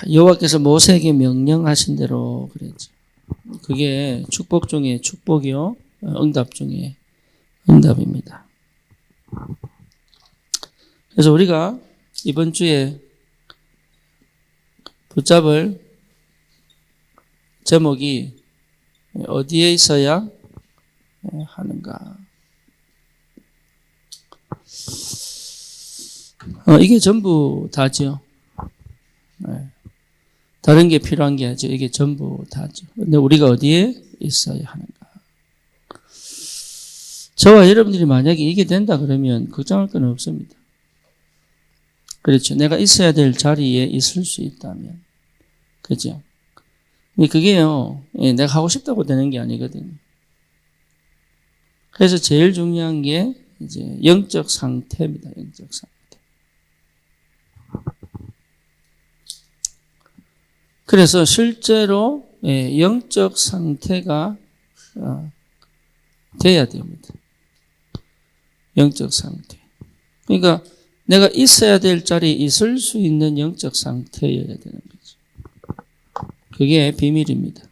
여호와께서 모세에게 명령하신 대로 그랬죠. 그게 축복 중에 축복이요, 응답 중에 응답입니다. 그래서 우리가 이번 주에 붙잡을 제목이 어디에 있어야 하는가. 이게 전부 다죠. 다른 게 필요한 게 아니죠. 이게 전부 다죠. 근데 우리가 어디에 있어야 하는가. 저와 여러분들이 만약에 이게 된다 그러면 걱정할 건 없습니다. 그렇죠. 내가 있어야 될 자리에 있을 수 있다면. 그죠? 그게요, 내가 하고 싶다고 되는 게 아니거든요. 그래서 제일 중요한 게 이제 영적 상태입니다. 영적 상태. 그래서 실제로 영적 상태가 돼야 됩니다. 영적 상태. 그러니까 내가 있어야 될 자리에 있을 수 있는 영적 상태여야 되는 거죠. 그게 비밀입니다.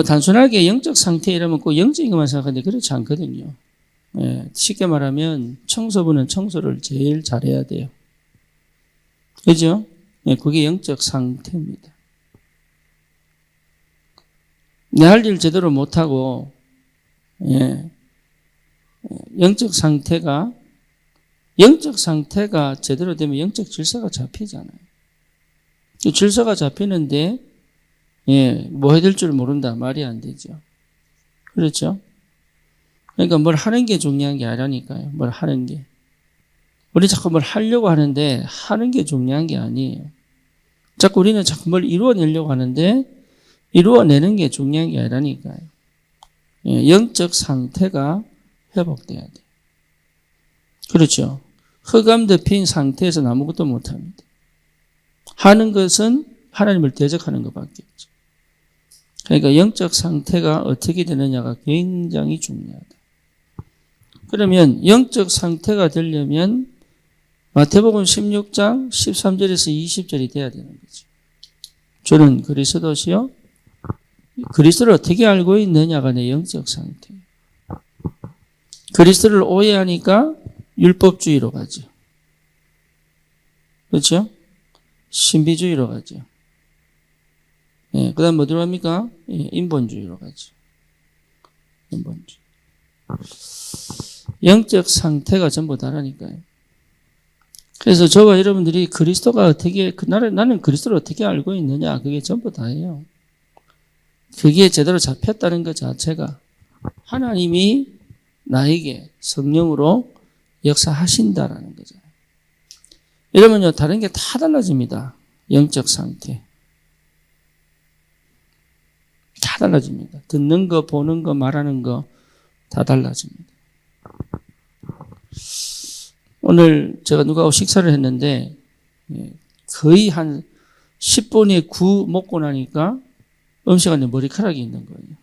단순하게 영적 상태 이러면 꼭 영적인 것만 생각하는데 그렇지 않거든요. 쉽게 말하면 청소부는 청소를 제일 잘해야 돼요. 그죠? 그게 영적 상태입니다. 내 할 일 제대로 못하고, 영적 상태가 제대로 되면 영적 질서가 잡히잖아요. 질서가 잡히는데, 뭐 해야 될 줄 모른다. 말이 안 되죠. 그렇죠? 그러니까 뭘 하는 게 중요한 게 아니라니까요. 뭘 하는 게. 우리 자꾸 뭘 하려고 하는데 하는 게 중요한 게 아니에요. 자꾸 우리는 자꾸 뭘 이루어내려고 하는데 이루어내는 게 중요한 게 아니라니까요. 영적 상태가 회복돼야 돼요. 그렇죠. 흑암 덮인 상태에서는 아무것도 못합니다. 하는 것은 하나님을 대적하는 것밖에 없죠. 그러니까 영적 상태가 어떻게 되느냐가 굉장히 중요하다. 그러면 영적 상태가 되려면 마태복음 16장 13절에서 20절이 돼야 되는 거죠. 저는 그리스도시요. 그리스도를 어떻게 알고 있느냐가 내 영적 상태. 그리스도를 오해하니까 율법주의로 가죠. 그렇죠? 신비주의로 가죠. 그 다음 어디로 갑니까? 인본주의로 가죠. 인본주의. 영적 상태가 전부 다르니까요. 그래서 저와 여러분들이 그리스도가 어떻게, 나는 그리스도를 어떻게 알고 있느냐, 그게 전부 다예요. 그게 제대로 잡혔다는 것 자체가 하나님이 나에게 성령으로 역사하신다라는 거죠. 여러분요, 다른 게 다 달라집니다. 영적 상태. 다 달라집니다. 듣는 거, 보는 거, 말하는 거 다 달라집니다. 오늘 제가 누구하고 식사를 했는데 거의 한 10분의 9 먹고 나니까 음식 안에 머리카락이 있는 거예요.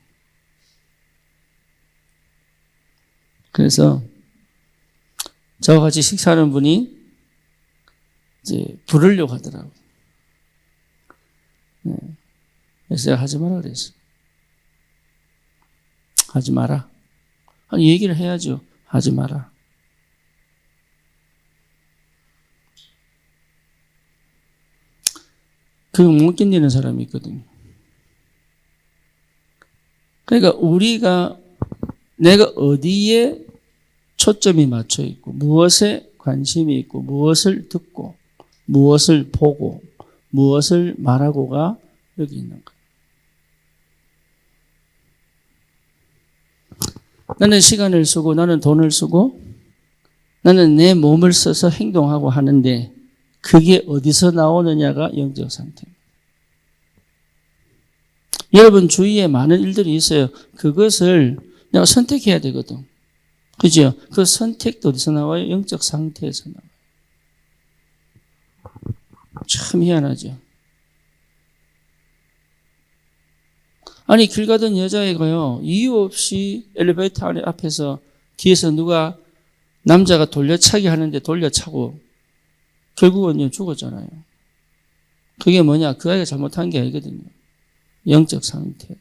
그래서 저와 같이 식사하는 분이 이제 부르려고 하더라고요. 그래서 제가 하지 마라 그랬어요. 하지 마라. 아니, 얘기를 해야죠. 하지 마라. 그거 못 견디는 사람이 있거든요. 그러니까 내가 어디에 초점이 맞춰 있고, 무엇에 관심이 있고, 무엇을 듣고, 무엇을 보고, 무엇을 말하고가 여기 있는 거예요. 나는 시간을 쓰고, 나는 돈을 쓰고, 나는 내 몸을 써서 행동하고 하는데, 그게 어디서 나오느냐가 영적 상태입니다. 여러분 주위에 많은 일들이 있어요. 그것을 내가 선택해야 되거든. 그죠? 그 선택도 어디서 나와요? 영적 상태에서 나와요. 참 희한하죠. 아니, 길 가던 여자애가요, 이유 없이 엘리베이터 앞에서 뒤에서 누가 남자가 돌려차기 하는데 돌려차고 결국은요, 죽었잖아요. 그게 뭐냐? 그 아이가 잘못한 게 아니거든요. 영적 상태.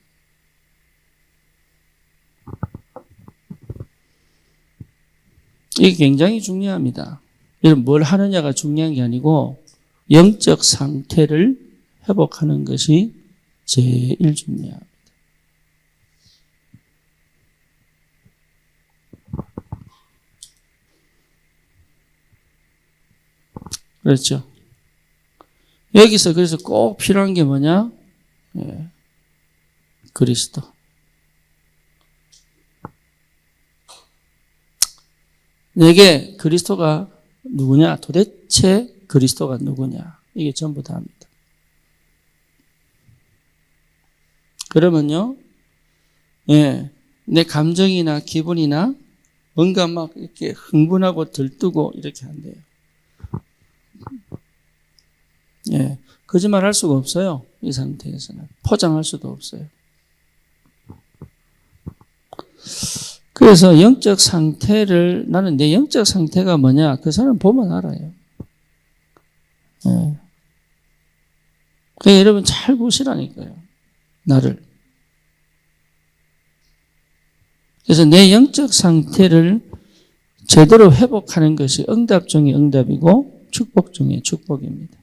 이게 굉장히 중요합니다. 여러분, 뭘 하느냐가 중요한 게 아니고 영적 상태를 회복하는 것이 제일 중요합니다. 그렇죠. 여기서 그래서 꼭 필요한 게 뭐냐? 그리스도. 내게 그리스도가 누구냐? 도대체 그리스도가 누구냐? 이게 전부 다입니다. 그러면요, 내 감정이나 기분이나 뭔가 막 이렇게 흥분하고 들뜨고 이렇게 안 돼요. 거짓말 할 수가 없어요. 이 상태에서는. 포장할 수도 없어요. 그래서 영적 상태를, 나는 내 영적 상태가 뭐냐? 그 사람 보면 알아요. 그러니까 여러분 잘 보시라니까요. 나를. 그래서 내 영적 상태를 제대로 회복하는 것이 응답 중에 응답이고 축복 중에 축복입니다.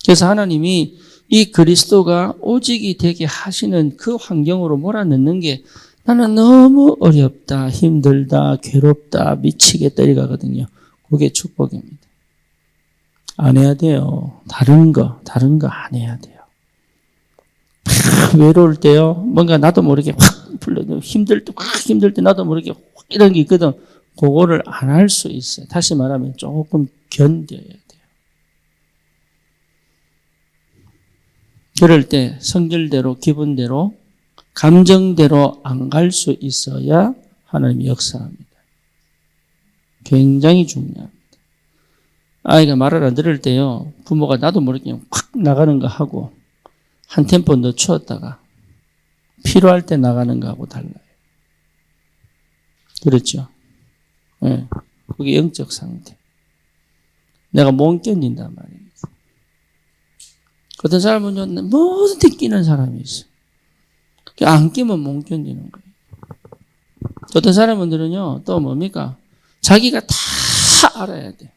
그래서 하나님이 이 그리스도가 오직이 되게 하시는 그 환경으로 몰아넣는 게 나는 너무 어렵다, 힘들다, 괴롭다, 미치겠다 이거거든요. 그게 축복입니다. 안 해야 돼요. 다른 거 안 해야 돼요. 외로울 때요. 뭔가 나도 모르게 확 풀려도 힘들 때 나도 모르게 확 이런 게 있거든. 그거를 안 할 수 있어요. 다시 말하면 조금 견뎌야 돼요. 그럴 때 성질대로 기분대로 감정대로 안 갈 수 있어야 하나님이 역사합니다. 굉장히 중요합니다. 아이가 말을 안 들을 때요. 부모가 나도 모르게 확 나가는 거 하고 한 템포 늦추었다가 필요할 때 나가는 거하고 달라요. 그렇죠? 그게 영적 상태. 내가 못 견딘단 말이에요. 어떤 사람은 뭐든지 끼는 사람이 있어요. 안 끼면 못 견디는 거예요. 어떤 사람들은요, 또 뭡니까? 자기가 다 알아야 돼.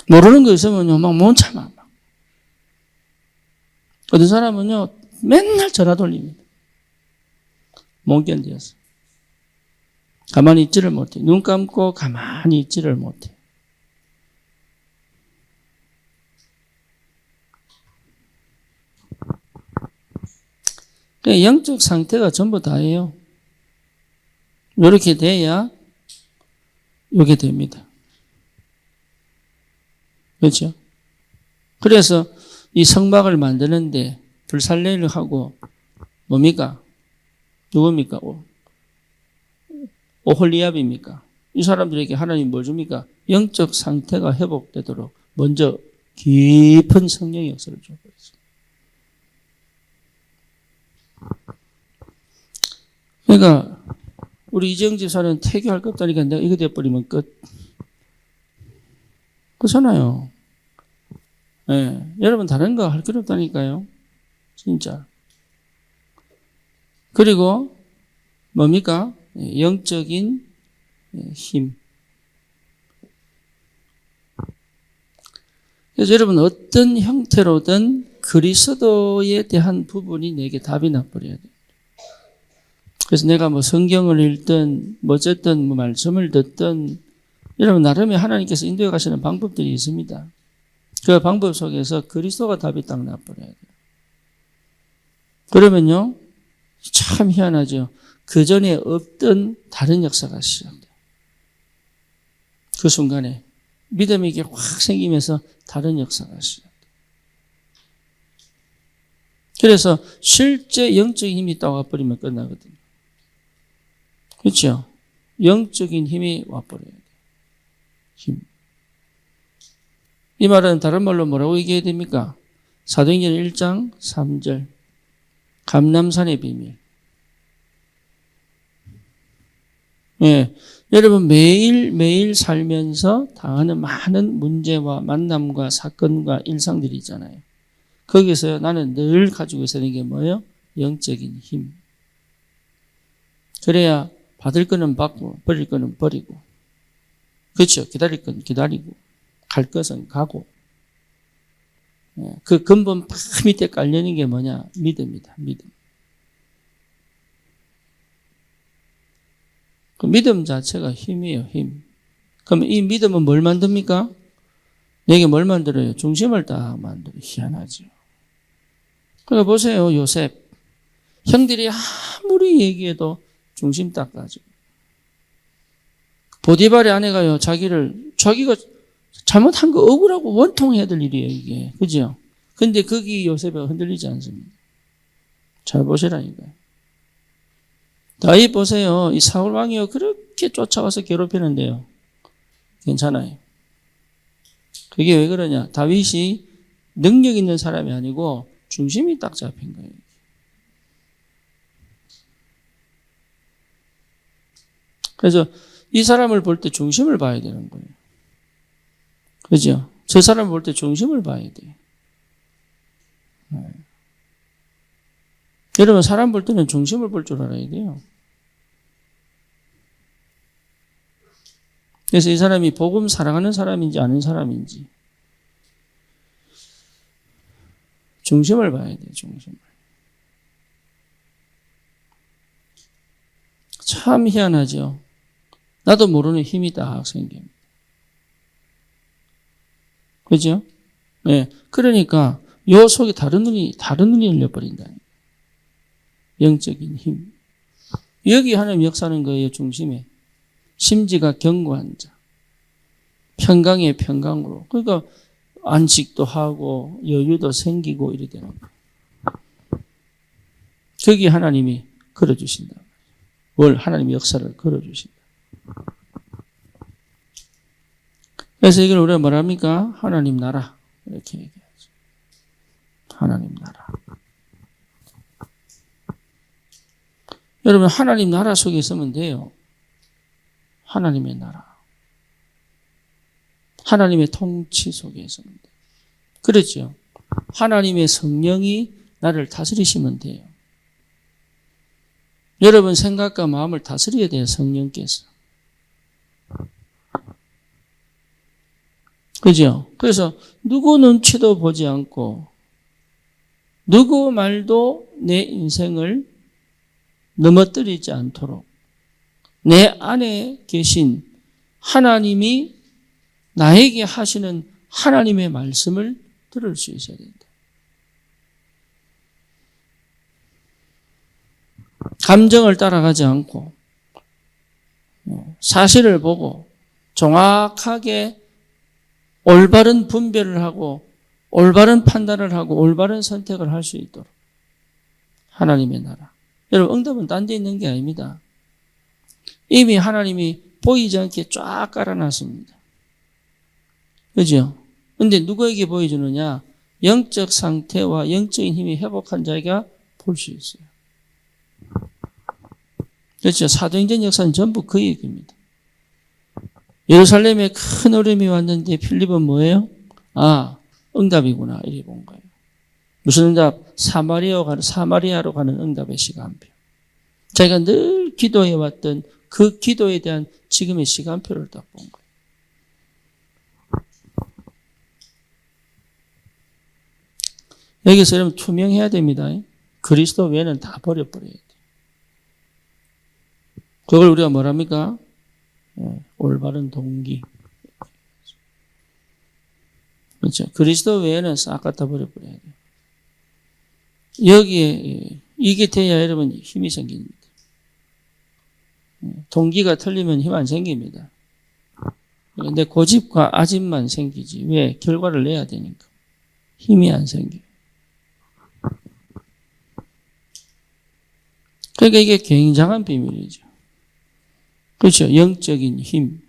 모르는 거 있으면요, 막 못 참아. 어떤 사람은요, 맨날 전화 돌립니다. 못 견디어서. 가만히 있지를 못해. 눈 감고 가만히 있지를 못해. 영적 상태가 전부 다예요. 이렇게 돼야 이게 됩니다. 그렇죠? 그래서 이 성막을 만드는데 불살레를 하고 뭡니까? 누굽니까? 오홀리압입니까? 이 사람들에게 하나님 뭘 줍니까? 영적 상태가 회복되도록 먼저 깊은 성령의 역사를 주고 있습니다. 그러니까 우리 이재영 집사는 태교할 것 없다니까 내가 이거 돼버리면 끝. 그렇잖아요. 여러분 다른 거 할 필요 없다니까요. 진짜. 그리고 뭡니까? 영적인 힘. 그래서 여러분 어떤 형태로든 그리스도에 대한 부분이 내게 답이 나버려야 돼요. 그래서 내가 뭐 성경을 읽든 뭐 어쨌든 뭐 말씀을 듣든 여러분 나름의 하나님께서 인도해 가시는 방법들이 있습니다. 그 방법 속에서 그리스도가 답이 딱 나버려야 돼요. 그러면요 참 희한하죠. 그 전에 없던 다른 역사가 시작돼요. 그 순간에 믿음이 이게 확 생기면서 다른 역사가 시작돼요. 그래서 실제 영적인 힘이 딱 와버리면 끝나거든요. 그렇죠? 영적인 힘이 와버려야 돼요. 힘. 이 말은 다른 말로 뭐라고 얘기해야 됩니까? 사도행전 1장 3절 감람산의 비밀. 예. 여러분 매일 살면서 당하는 많은 문제와 만남과 사건과 일상들이 있잖아요. 거기서 나는 늘 가지고 있어야 되는 게 뭐예요? 영적인 힘. 그래야 받을 거는 받고 버릴 거는 버리고, 그렇죠. 기다릴 건 기다리고 갈 것은 가고. 그 근본 밑에 깔려있는 게 뭐냐? 믿음이다. 믿음. 그 믿음 자체가 힘이에요. 힘. 그럼 이 믿음은 뭘 만듭니까? 내게 뭘 만들어요? 중심을 딱 만들어요. 희한하죠. 그러니까 보세요. 요셉. 형들이 아무리 얘기해도 중심 딱 가지고. 보디발의 아내가요. 자기가 잘못한 거 억울하고 원통해야 될 일이에요. 이게. 그죠? 근데 거기 요셉이 흔들리지 않습니다. 잘 보시라니까요. 다윗 보세요. 이 사울 왕이요. 그렇게 쫓아와서 괴롭히는데요. 괜찮아요. 그게 왜 그러냐? 다윗이 능력 있는 사람이 아니고 중심이 딱 잡힌 거예요. 그래서 이 사람을 볼 때 중심을 봐야 되는 거예요. 그죠? 저 사람을 볼 때 중심을 봐야 돼요. 여러분, 사람 볼 때는 중심을 볼 줄 알아야 돼요. 그래서 이 사람이 복음 사랑하는 사람인지 아는 사람인지 중심을 봐야 돼요. 중심을. 참 희한하죠. 나도 모르는 힘이 딱 생깁니다. 그죠? 네. 그러니까 요 속에 다른 눈이 열려버린다. 영적인 힘. 여기 하나님 역사하는 거예요. 중심에. 심지가 견고한 자. 평강의 평강으로. 그러니까 안식도 하고 여유도 생기고 이래 되는 거예요. 거기 하나님이 걸어주신다. 하나님의 역사를 걸어주신다. 그래서 이걸 우리가 뭐랍니까? 하나님 나라. 이렇게 얘기하죠. 하나님 나라. 여러분, 하나님 나라 속에 있으면 돼요. 하나님의 나라. 하나님의 통치 속에 있으면 돼요. 그렇죠? 하나님의 성령이 나를 다스리시면 돼요. 여러분 생각과 마음을 다스려야 돼요. 성령께서. 그죠? 그래서 누구 눈치도 보지 않고 누구 말도 내 인생을 넘어뜨리지 않도록 내 안에 계신 하나님이 나에게 하시는 하나님의 말씀을 들을 수 있어야 된다. 감정을 따라가지 않고 사실을 보고 정확하게 올바른 분별을 하고 올바른 판단을 하고 올바른 선택을 할 수 있도록 하나님의 나라. 여러분 응답은 딴 데 있는 게 아닙니다. 이미 하나님이 보이지 않게 쫙 깔아놨습니다. 그죠? 근데 누구에게 보여주느냐? 영적 상태와 영적인 힘이 회복한 자가 볼 수 있어요. 그렇죠? 사도행전 역사는 전부 그 얘기입니다. 예루살렘에 큰 어려움이 왔는데 필립은 뭐예요? 응답이구나. 이렇게 본 거예요. 무슨 응답? 사마리아로 가는 응답의 시간표. 자기가 늘 기도해왔던 그 기도에 대한 지금의 시간표를 딱 본 거예요. 여기서 여러분 투명해야 됩니다. 그리스도 외에는 다 버려버려야 돼요. 그걸 우리가 뭐랍니까? 올바른 동기. 그렇죠. 그리스도 외에는 싹 갖다 버려버려야 돼요. 여기에, 이게 돼야 여러분 힘이 생깁니다. 동기가 틀리면 힘 안 생깁니다. 근데 고집과 아집만 생기지. 왜? 결과를 내야 되니까. 힘이 안 생겨요. 그러니까 이게 굉장한 비밀이죠. 그렇죠. 영적인 힘.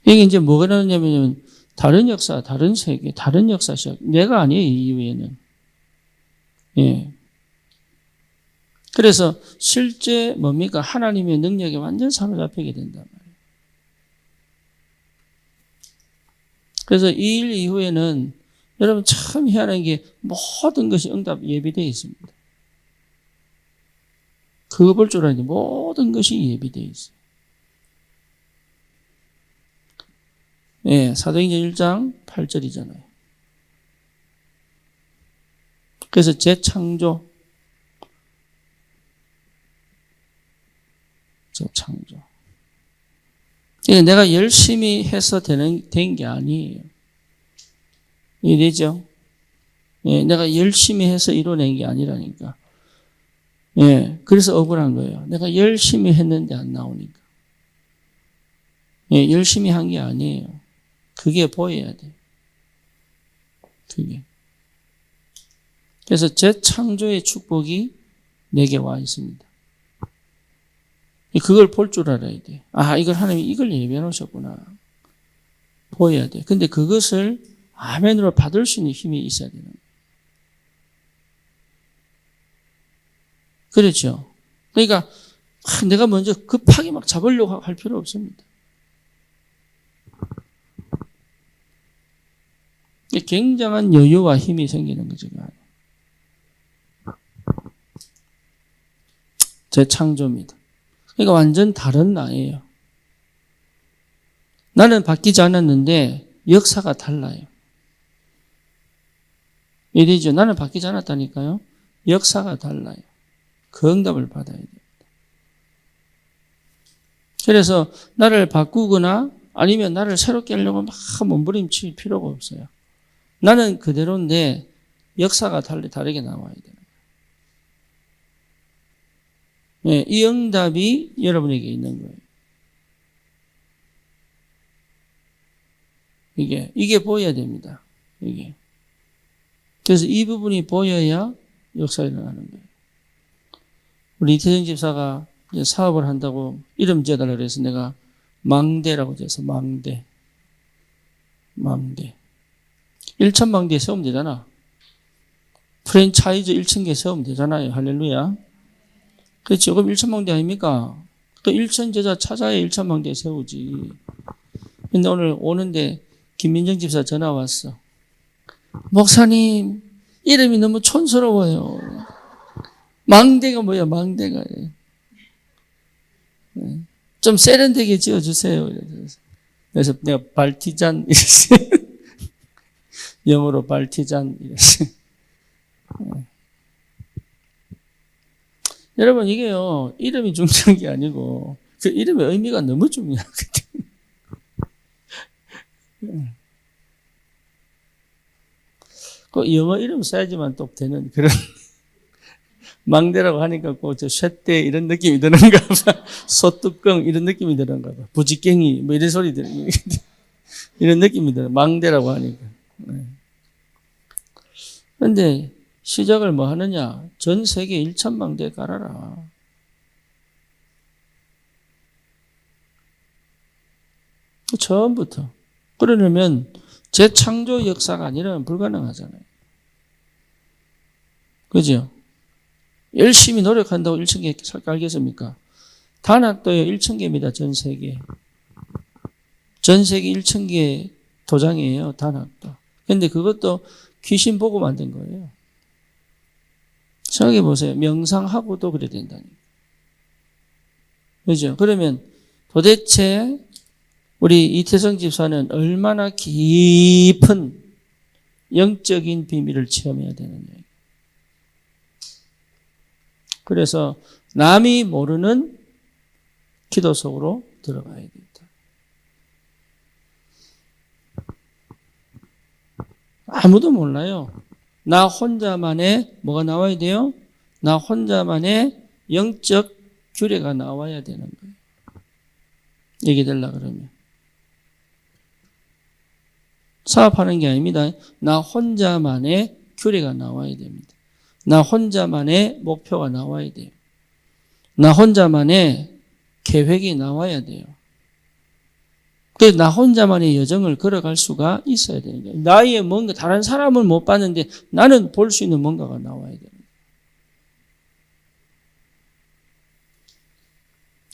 이게 이제 뭐가 나느냐면 다른 역사, 다른 세계, 다른 역사 시작. 내가 아니에요, 이 이후에는. 예. 그래서 실제 뭡니까? 하나님의 능력에 완전 사로잡히게 된단 말이에요. 그래서 이 일 이후에는 여러분 참 희한한 게 모든 것이 응답 예비되어 있습니다. 그거 볼 줄 알았는데 모든 것이 예비되어 있어요. 예, 사도행전 1장 8절이잖아요. 그래서 재창조. 이게 내가 열심히 해서 된 게 아니에요. 이해되죠? 예, 내가 열심히 해서 이뤄낸 게 아니라니까. 예, 그래서 억울한 거예요. 내가 열심히 했는데 안 나오니까. 예, 열심히 한 게 아니에요. 그게 보여야 돼. 그게. 그래서 재창조의 축복이 내게 와 있습니다. 그걸 볼 줄 알아야 돼. 아, 이걸 하나님이 이걸 예비해 놓으셨구나. 보여야 돼. 근데 그것을 아멘으로 받을 수 있는 힘이 있어야 되는 거예요. 그렇죠. 그러니까 내가 먼저 급하게 막 잡으려고 할 필요 없습니다. 굉장한 여유와 힘이 생기는 거죠. 재창조입니다. 그러니까 완전 다른 나예요. 나는 바뀌지 않았는데 역사가 달라요. 이래죠. 나는 바뀌지 않았다니까요. 역사가 달라요. 그 응답을 받아야 됩니다. 그래서 나를 바꾸거나 아니면 나를 새롭게 하려고 막 몸부림칠 필요가 없어요. 나는 그대로인데 역사가 다르게 나와야 돼요. 네, 이 응답이 여러분에게 있는 거예요. 이게 보여야 됩니다. 이게. 그래서 이 부분이 보여야 역사가 일어나는 거예요. 우리 이태정 집사가 이제 사업을 한다고 이름 지어달라고 그래서 내가 망대라고 지어서 망대. 1,000망대 세우면 되잖아. 프랜차이즈 1,000개 세우면 되잖아요. 할렐루야. 그렇죠. 그럼 1,000망대 아닙니까? 또 1,000제자 찾아야 1,000망대 세우지. 근데 오늘 오는데 김민정 집사 전화 왔어. 목사님, 이름이 너무 촌스러워요. 망대가 뭐야, 망대가. 좀 세련되게 지어주세요. 그래서 내가 발티잔, 이랬어요. 영어로 발티잔, 이랬어요. 여러분, 이게요, 이름이 중요한 게 아니고, 그 이름의 의미가 너무 중요하거든요. 그 영어 이름 써야지만 또 되는 그런, 망대라고 하니까 꼭 저 쇠대 이런 느낌이 드는가 봐. 소뚜껑 이런 느낌이 드는가 봐. 부지깽이 뭐 이런 소리 들어요. 이런 느낌이 들어요. 망대라고 하니까. 그런데 시작을 뭐 하느냐? 전 세계 1,000망대 깔아라. 처음부터. 그러려면 재창조 역사가 아니라면 불가능하잖아요. 그죠? 열심히 노력한다고 1,000개 깔겠습니까? 단학도요 1,000개입니다. 전 세계. 전 세계 1,000개 도장이에요. 단학도. 근데 그것도 귀신 보고 만든 거예요. 생각해 보세요. 명상하고도 그래야 된다니까. 그죠? 그러면 도대체 우리 이태성 집사는 얼마나 깊은 영적인 비밀을 체험해야 되느냐. 그래서 남이 모르는 기도 속으로 들어가야 된다. 아무도 몰라요. 나 혼자만의 뭐가 나와야 돼요? 나 혼자만의 영적 규례가 나와야 되는 거예요. 얘기되려고 그러면. 사업하는 게 아닙니다. 나 혼자만의 규례가 나와야 됩니다. 나 혼자만의 목표가 나와야 돼요. 나 혼자만의 계획이 나와야 돼요. 그래서 나 혼자만의 여정을 걸어갈 수가 있어야 되는 거예요. 나의 뭔가 다른 사람은 못 봤는데 나는 볼 수 있는 뭔가가 나와야 돼요.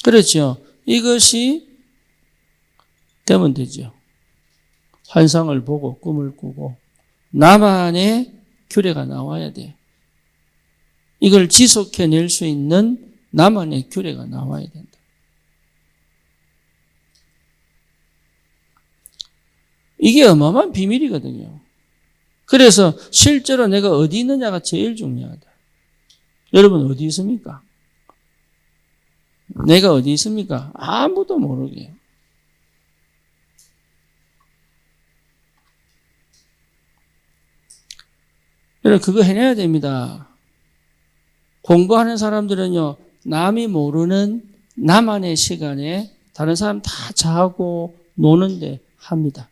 그렇죠. 이것이 되면 되죠. 환상을 보고 꿈을 꾸고 나만의 규례가 나와야 돼. 이걸 지속해낼 수 있는 나만의 규례가 나와야 된다. 이게 어마어마한 비밀이거든요. 그래서 실제로 내가 어디 있느냐가 제일 중요하다. 여러분 어디 있습니까? 내가 어디 있습니까? 아무도 모르게. 여러분 그거 해내야 됩니다. 공부하는 사람들은요, 남이 모르는 나만의 시간에 다른 사람 다 자고 노는데 합니다.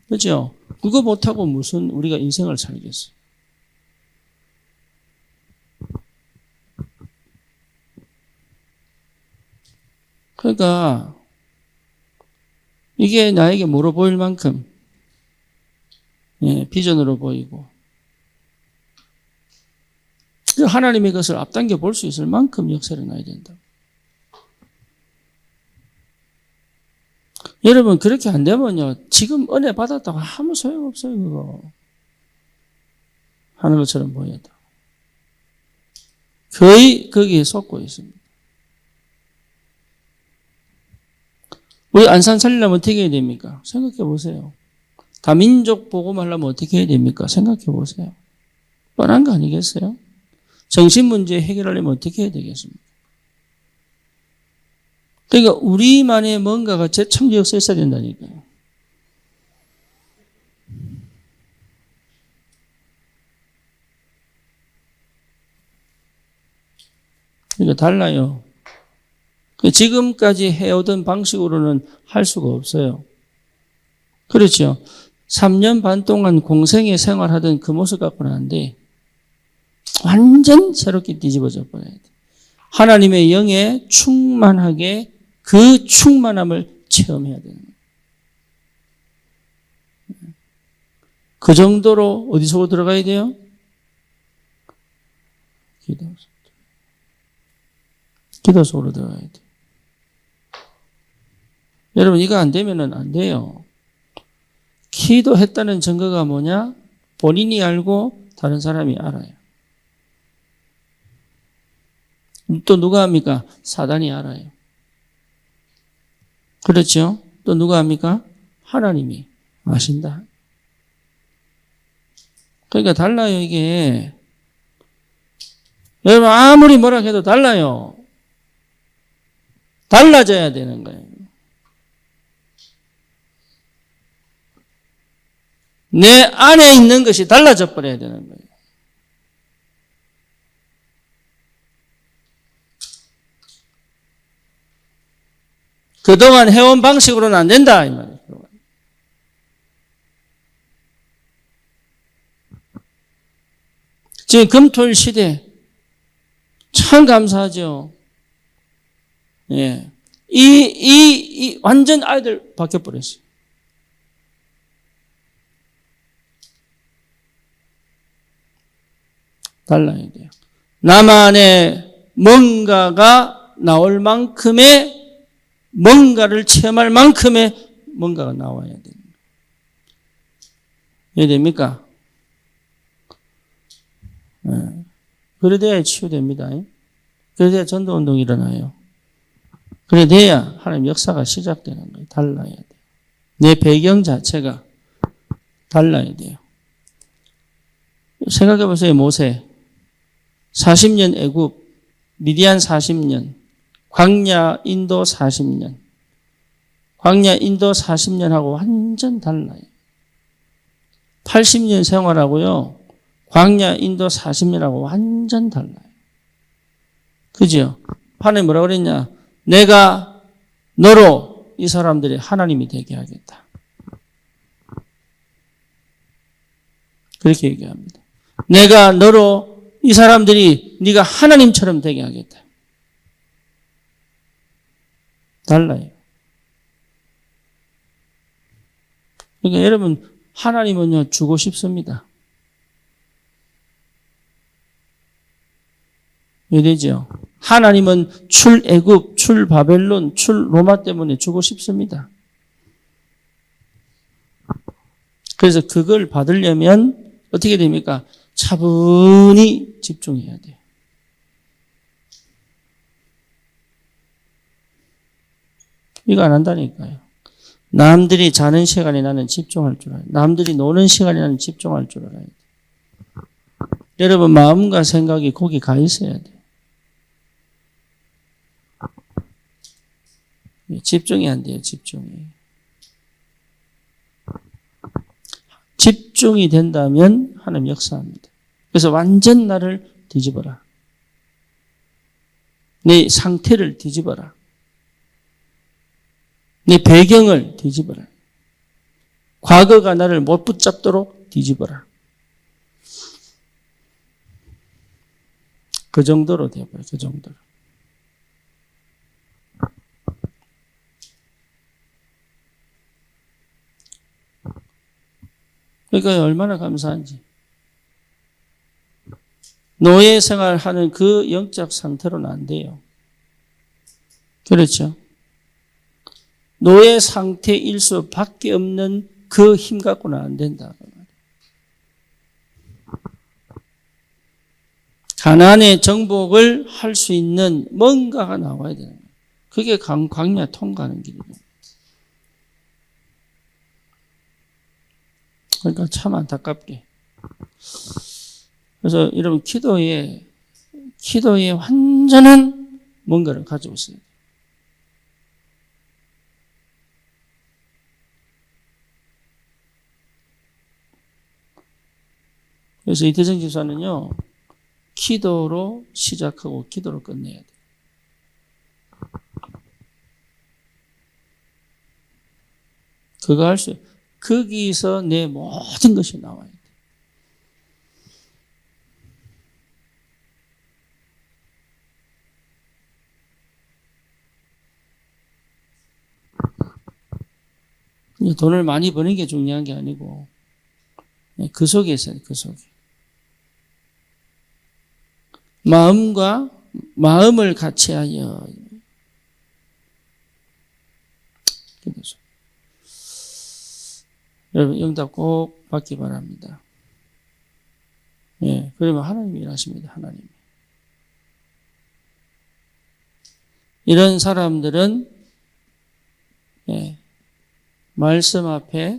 그렇죠? 그거 못하고 무슨 우리가 인생을 살겠어요? 그러니까 이게 나에게 뭐로 보일 만큼 비전으로 보이고 하나님의 것을 앞당겨 볼 수 있을 만큼 역사를 놔야 된다. 여러분 그렇게 안 되면요 지금 은혜 받았다고 아무 소용없어요. 그거 하는 것처럼 보여도 거의 거기에 속고 있습니다. 우리 안산 살리려면 어떻게 해야 됩니까? 생각해 보세요. 다민족 복음하려면 어떻게 해야 됩니까? 생각해 보세요. 뻔한 거 아니겠어요? 정신 문제 해결하려면 어떻게 해야 되겠습니까? 그러니까 우리만의 뭔가가 재창조 역사에 있어야 된다니까요. 그러니까 달라요. 지금까지 해오던 방식으로는 할 수가 없어요. 그렇죠. 3년 반 동안 공생애 생활하던 그 모습 갖고는 안 돼. 완전 새롭게 뒤집어져 버려야 돼. 하나님의 영에 충만하게 그 충만함을 체험해야 되는 거예요. 그 정도로 어디서 들어가야 돼요? 기도 속으로 들어가야 돼요. 여러분 이거 안 되면은 안 돼요. 기도했다는 증거가 뭐냐? 본인이 알고 다른 사람이 알아요. 또 누가 합니까? 사단이 알아요. 그렇죠? 또 누가 합니까? 하나님이 아신다. 그러니까 달라요 이게. 여러분 아무리 뭐라 해도 달라요. 달라져야 되는 거예요. 내 안에 있는 것이 달라져 버려야 되는 거예요. 그동안 해온 방식으로는 안 된다 이 말이에요. 지금 금토일 시대 참 감사하죠. 예. 완전 아이들 바뀌어버렸어요. 달라야 돼요. 나만의 뭔가가 나올 만큼의 뭔가를 체험할 만큼의 뭔가가 나와야 됩니다. 이해됩니까? 네. 그래야 치유됩니다. 그래야 전도운동이 일어나요. 그래야 하나님 역사가 시작되는 거예요. 달라야 돼요. 내 배경 자체가 달라야 돼요. 생각해 보세요. 모세 40년 애굽, 미디안 40년, 광야 인도 40년. 광야 인도 40년하고 완전 달라요. 80년 생활하고요. 광야 인도 40년하고 완전 달라요. 그죠? 하나님 뭐라고 그랬냐? 내가 너로 이 사람들이 하나님이 되게 하겠다. 그렇게 얘기합니다. 내가 너로 이 사람들이 네가 하나님처럼 되게 하겠다. 달라요. 그러니까 여러분 하나님은요 주고 싶습니다. 이해되죠? 하나님은 출애굽, 출바벨론, 출로마 때문에 주고 싶습니다. 그래서 그걸 받으려면 어떻게 됩니까? 차분히 집중해야 돼요. 이거 안 한다니까요. 남들이 자는 시간에 나는 집중할 줄 알아요. 남들이 노는 시간에 나는 집중할 줄 알아요. 여러분 마음과 생각이 거기 가 있어야 돼요. 집중이 안 돼요. 집중이 된다면 하나님 역사합니다. 그래서 완전 나를 뒤집어라. 내 상태를 뒤집어라. 내 배경을 뒤집어라. 과거가 나를 못 붙잡도록 뒤집어라. 그 정도로 되어버려요. 그 정도로. 그러니까 얼마나 감사한지. 노예 생활하는 그 영적 상태로는 안 돼요. 그렇죠? 노예 상태일 수밖에 없는 그 힘 갖고는 안 된다. 가나안의 정복을 할 수 있는 뭔가가 나와야 되는 거예요. 그게 광야 통과하는 길이에요. 그러니까 참 안타깝게. 그래서 여러분 기도에 완전한 뭔가를 가지고 있어요. 그래서 이태정 집사는요, 기도로 시작하고 기도로 끝내야 돼요. 그거 할 수, 거기서 내 모든 것이 나와야 돼. 돈을 많이 버는 게 중요한 게 아니고, 그 속에 있어요, 그 속에. 마음을 같이 하여. 그래서 여러분 응답 꼭 받기 바랍니다. 예, 그러면 하나님이 일하십니다. 하나님이. 이런 사람들은 말씀 앞에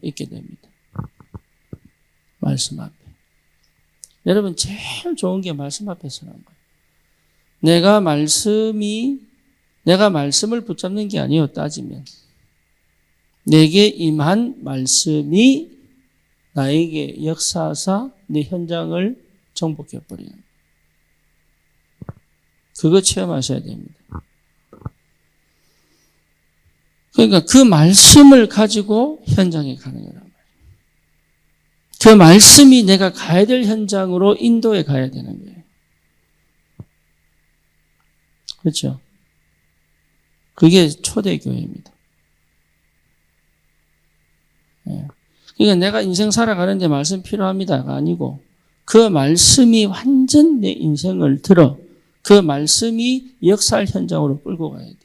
있게 됩니다. 말씀 앞에. 여러분 제일 좋은 게 말씀 앞에 서는 거예요. 내가 말씀을 붙잡는 게 아니에요. 따지면. 내게 임한 말씀이 나에게 역사하사 내 현장을 정복해버리는 거예요. 그거 체험하셔야 됩니다. 그러니까 그 말씀을 가지고 현장에 가는 거란 말이에요. 그 말씀이 내가 가야 될 현장으로 인도에 가야 되는 거예요. 그렇죠? 그게 초대교회입니다. 그러니까 내가 인생 살아가는데 말씀 필요합니다가 아니고 그 말씀이 완전 내 인생을 들어 그 말씀이 역사할 현장으로 끌고 가야 돼.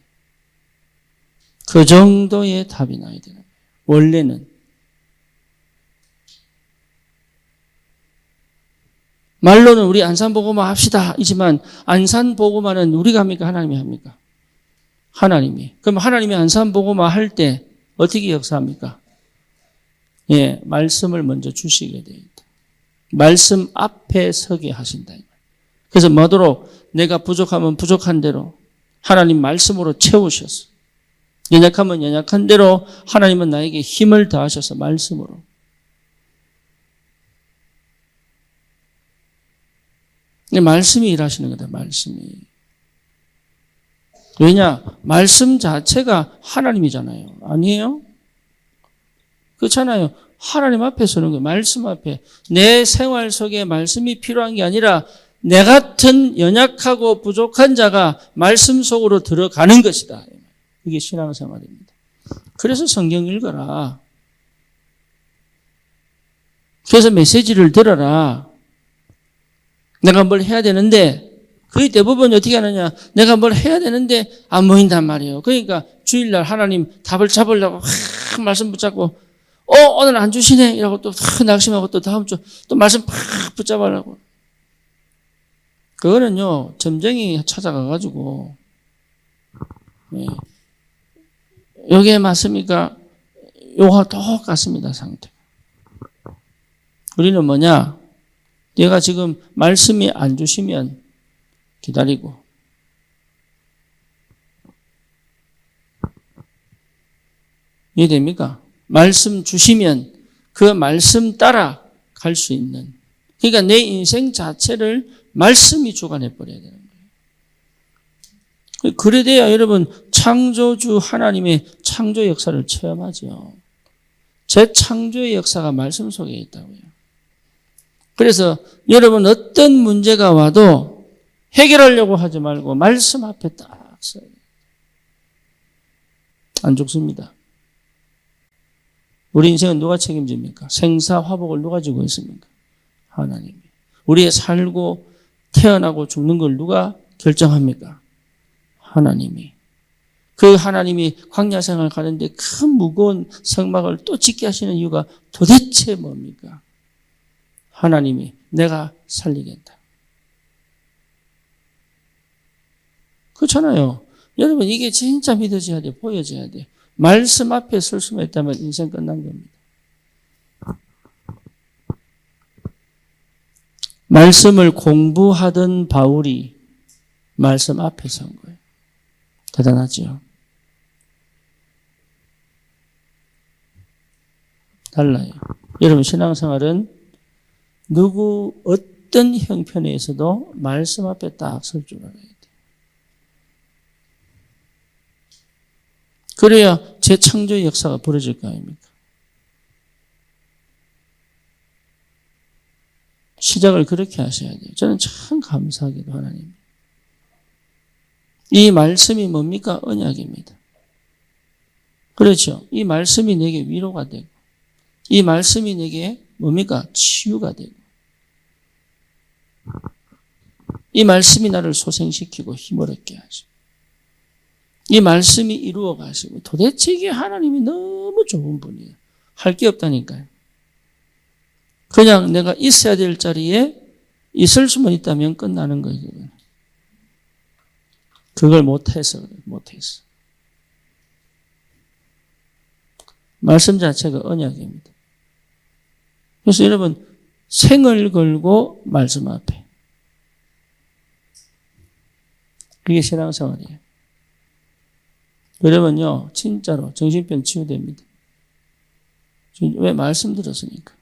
그 정도의 답이 나야 되는 거예요. 원래는. 말로는 우리 안산보고마 합시다. 이지만 안산보고마는 우리가 합니까? 하나님이 합니까? 하나님이. 그럼 하나님이 안산보고마 할 때 어떻게 역사합니까? 예, 말씀을 먼저 주시게 되어 있다. 말씀 앞에 서게 하신다. 그래서 뭐더러 내가 부족하면 부족한 대로 하나님 말씀으로 채우셔서 연약하면 연약한 대로 하나님은 나에게 힘을 더하셔서 말씀으로. 말씀이 일하시는 거다. 말씀이. 왜냐? 말씀 자체가 하나님이잖아요. 아니에요? 그렇잖아요. 하나님 앞에 서는 거예요. 말씀 앞에. 내 생활 속에 말씀이 필요한 게 아니라 내 같은 연약하고 부족한 자가 말씀 속으로 들어가는 것이다. 이게 신앙생활입니다. 그래서 성경 읽어라. 그래서 메시지를 들어라. 내가 뭘 해야 되는데 거의 대부분 어떻게 하느냐. 내가 뭘 해야 되는데 안 모인단 말이에요. 그러니까 주일날 하나님 답을 잡으려고 말씀 붙잡고 오늘 안 주시네 이러고 또 낙심하고 또 다음 주 또 말씀 팍 붙잡으려고. 그거는요 점쟁이 찾아가가지고 여기에 맞습니까? 요거 똑같습니다 상태. 우리는 뭐냐? 내가 지금 말씀이 안 주시면 기다리고 이해됩니까? 말씀 주시면 그 말씀 따라 갈 수 있는, 그러니까 내 인생 자체를 말씀이 주관해 버려야 되는 거예요. 그래 돼야 여러분 창조주 하나님의 창조 역사를 체험하죠. 제 창조의 역사가 말씀 속에 있다고요. 그래서 여러분 어떤 문제가 와도 해결하려고 하지 말고 말씀 앞에 딱 서요. 안 죽습니다. 우리 인생은 누가 책임집니까? 생사화복을 누가 지고 있습니까? 하나님이. 우리의 살고 태어나고 죽는 걸 누가 결정합니까? 하나님이. 그 하나님이 광야 생활 가는데 큰 무거운 성막을 또 짓게 하시는 이유가 도대체 뭡니까? 하나님이 내가 살리겠다. 그렇잖아요. 여러분 이게 진짜 믿어져야 돼. 보여져야 돼. 말씀 앞에 설 수만 있다면 인생 끝난 겁니다. 말씀을 공부하던 바울이 말씀 앞에 선 거예요. 대단하죠. 달라요. 여러분 신앙생활은 어떤 형편에서도 말씀 앞에 딱 설 줄 알아야 돼요. 그래야 재창조의 역사가 벌어질 거 아닙니까? 시작을 그렇게 하셔야 돼요. 저는 참 감사하게도 하나님. 이 말씀이 뭡니까? 언약입니다. 그렇죠. 이 말씀이 내게 위로가 되고 이 말씀이 내게 뭡니까? 치유가 되고 이 말씀이 나를 소생시키고 힘을 얻게 하죠. 이 말씀이 이루어 가시고 도대체 이게 하나님이 너무 좋은 분이에요. 할 게 없다니까요. 그냥 내가 있어야 될 자리에 있을 수만 있다면 끝나는 거예요. 그걸 못해서 그래요. 못해서. 말씀 자체가 언약입니다. 그래서 여러분 생을 걸고 말씀 앞에. 그게 신앙생활이에요. 그러면요 진짜로 정신병 치유됩니다. 왜? 말씀 들었으니까.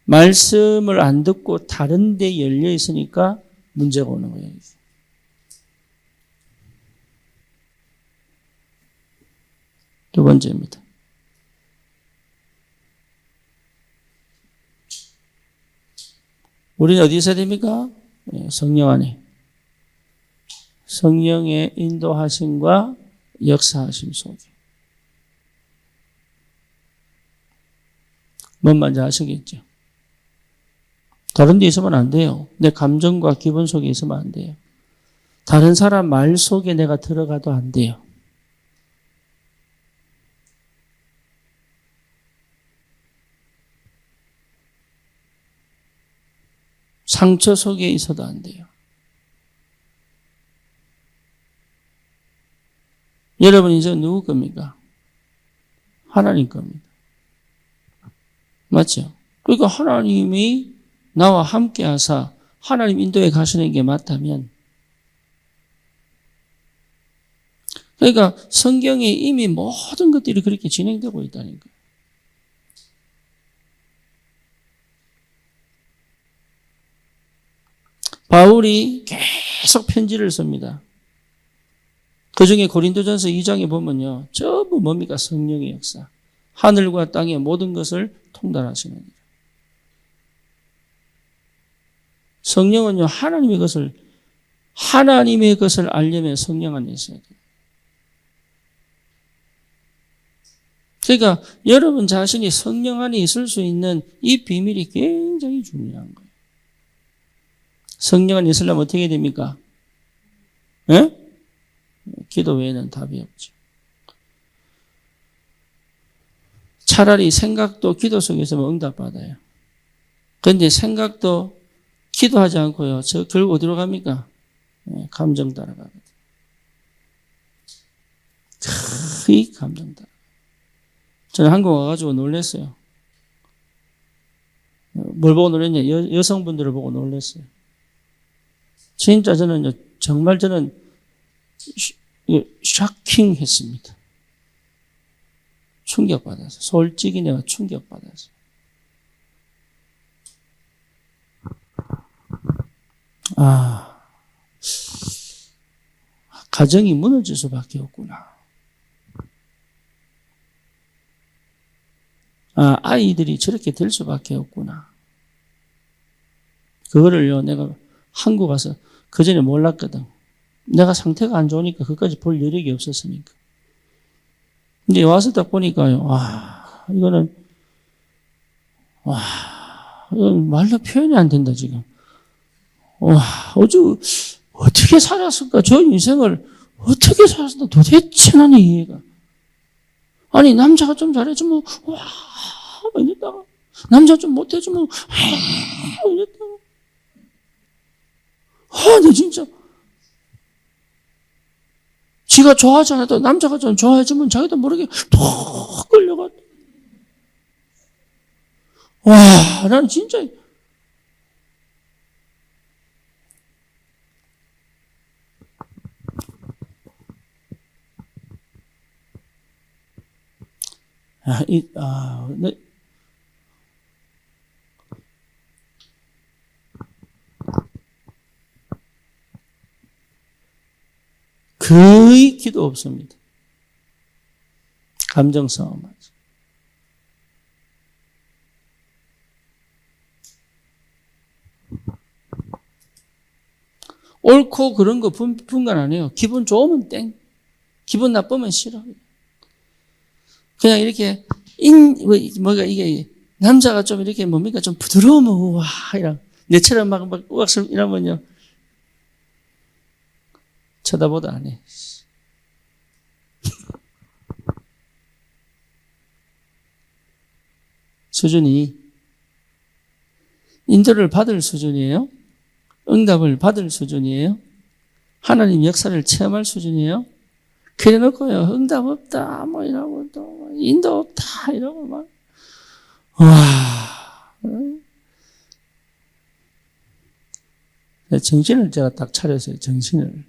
말씀을 안 듣고 다른 데 열려 있으니까 문제가 오는 거예요. 두 번째입니다. 우리는 어디 있어야 됩니까? 성령 안에. 성령의 인도하심과 역사하심 속에. 뭔 말인지 아시겠죠? 다른 데 있으면 안 돼요. 내 감정과 기분 속에 있으면 안 돼요. 다른 사람 말 속에 내가 들어가도 안 돼요. 상처 속에 있어도 안 돼요. 여러분 이제 누구 겁니까? 하나님 겁니다. 맞죠? 그러니까 하나님이 나와 함께 하사 하나님 인도에 가시는 게 맞다면, 그러니까 성경에 이미 모든 것들이 그렇게 진행되고 있다니까요. 바울이 계속 편지를 씁니다. 그 중에 고린도전서 2장에 보면요. 전부 뭡니까? 성령의 역사. 하늘과 땅의 모든 것을 통달하시는 일. 성령은요, 하나님의 것을 알려면 성령 안에 있어야 돼요. 그러니까 여러분 자신이 성령 안에 있을 수 있는 이 비밀이 굉장히 중요한 거예요. 성령 안에 있으려면 어떻게 됩니까? 예? 기도 외에는 답이 없죠. 차라리 생각도 기도 속에서 응답받아요. 그런데 생각도 기도하지 않고요. 저 결국 어디로 갑니까? 감정 따라가거든요. 거의 감정 따라. 저는 한국 와가지고 놀랐어요. 뭘 보고 놀랐냐? 여성분들을 보고 놀랐어요. 진짜 저는 정말 쇼킹했습니다. 충격받아서. 솔직히 내가 충격받아서. 가정이 무너질 수밖에 없구나. 아이들이 저렇게 될 수밖에 없구나. 그거를요, 내가 한국 와서 그전에 몰랐거든. 내가 상태가 안 좋으니까 그까지 볼 여력이 없었으니까. 근데 와서 딱 보니까요, 이건 말로 표현이 안 된다, 지금. 어떻게 살았을까? 저 인생을 어떻게 살았을까? 도대체 나는 이해가. 아니, 남자가 좀 잘해주면, 이랬다가, 남자 좀 못해주면, 이랬다가. 나 진짜. 지가 좋아하지 않아도 남자가 좀 좋아해주면 자기도 모르게 톡 끌려가. 난 진짜. 거의 기도 없습니다. 감정 싸움하죠. 옳고 그런 거 분간 안 해요. 기분 좋으면 땡. 기분 나쁘면 싫어. 그냥 이렇게, 이게, 남자가 좀 이렇게 뭡니까? 좀 부드러우면, 이런. 내처럼 막 우악스럽 이러면요. 쳐다보도 안 해. 수준이 인도를 받을 수준이에요? 응답을 받을 수준이에요? 하나님 역사를 체험할 수준이에요? 그래 놓고요, 응답 없다, 이러고 또, 인도 없다, 이러고 막. 정신을 제가 딱 차렸어요, 정신을.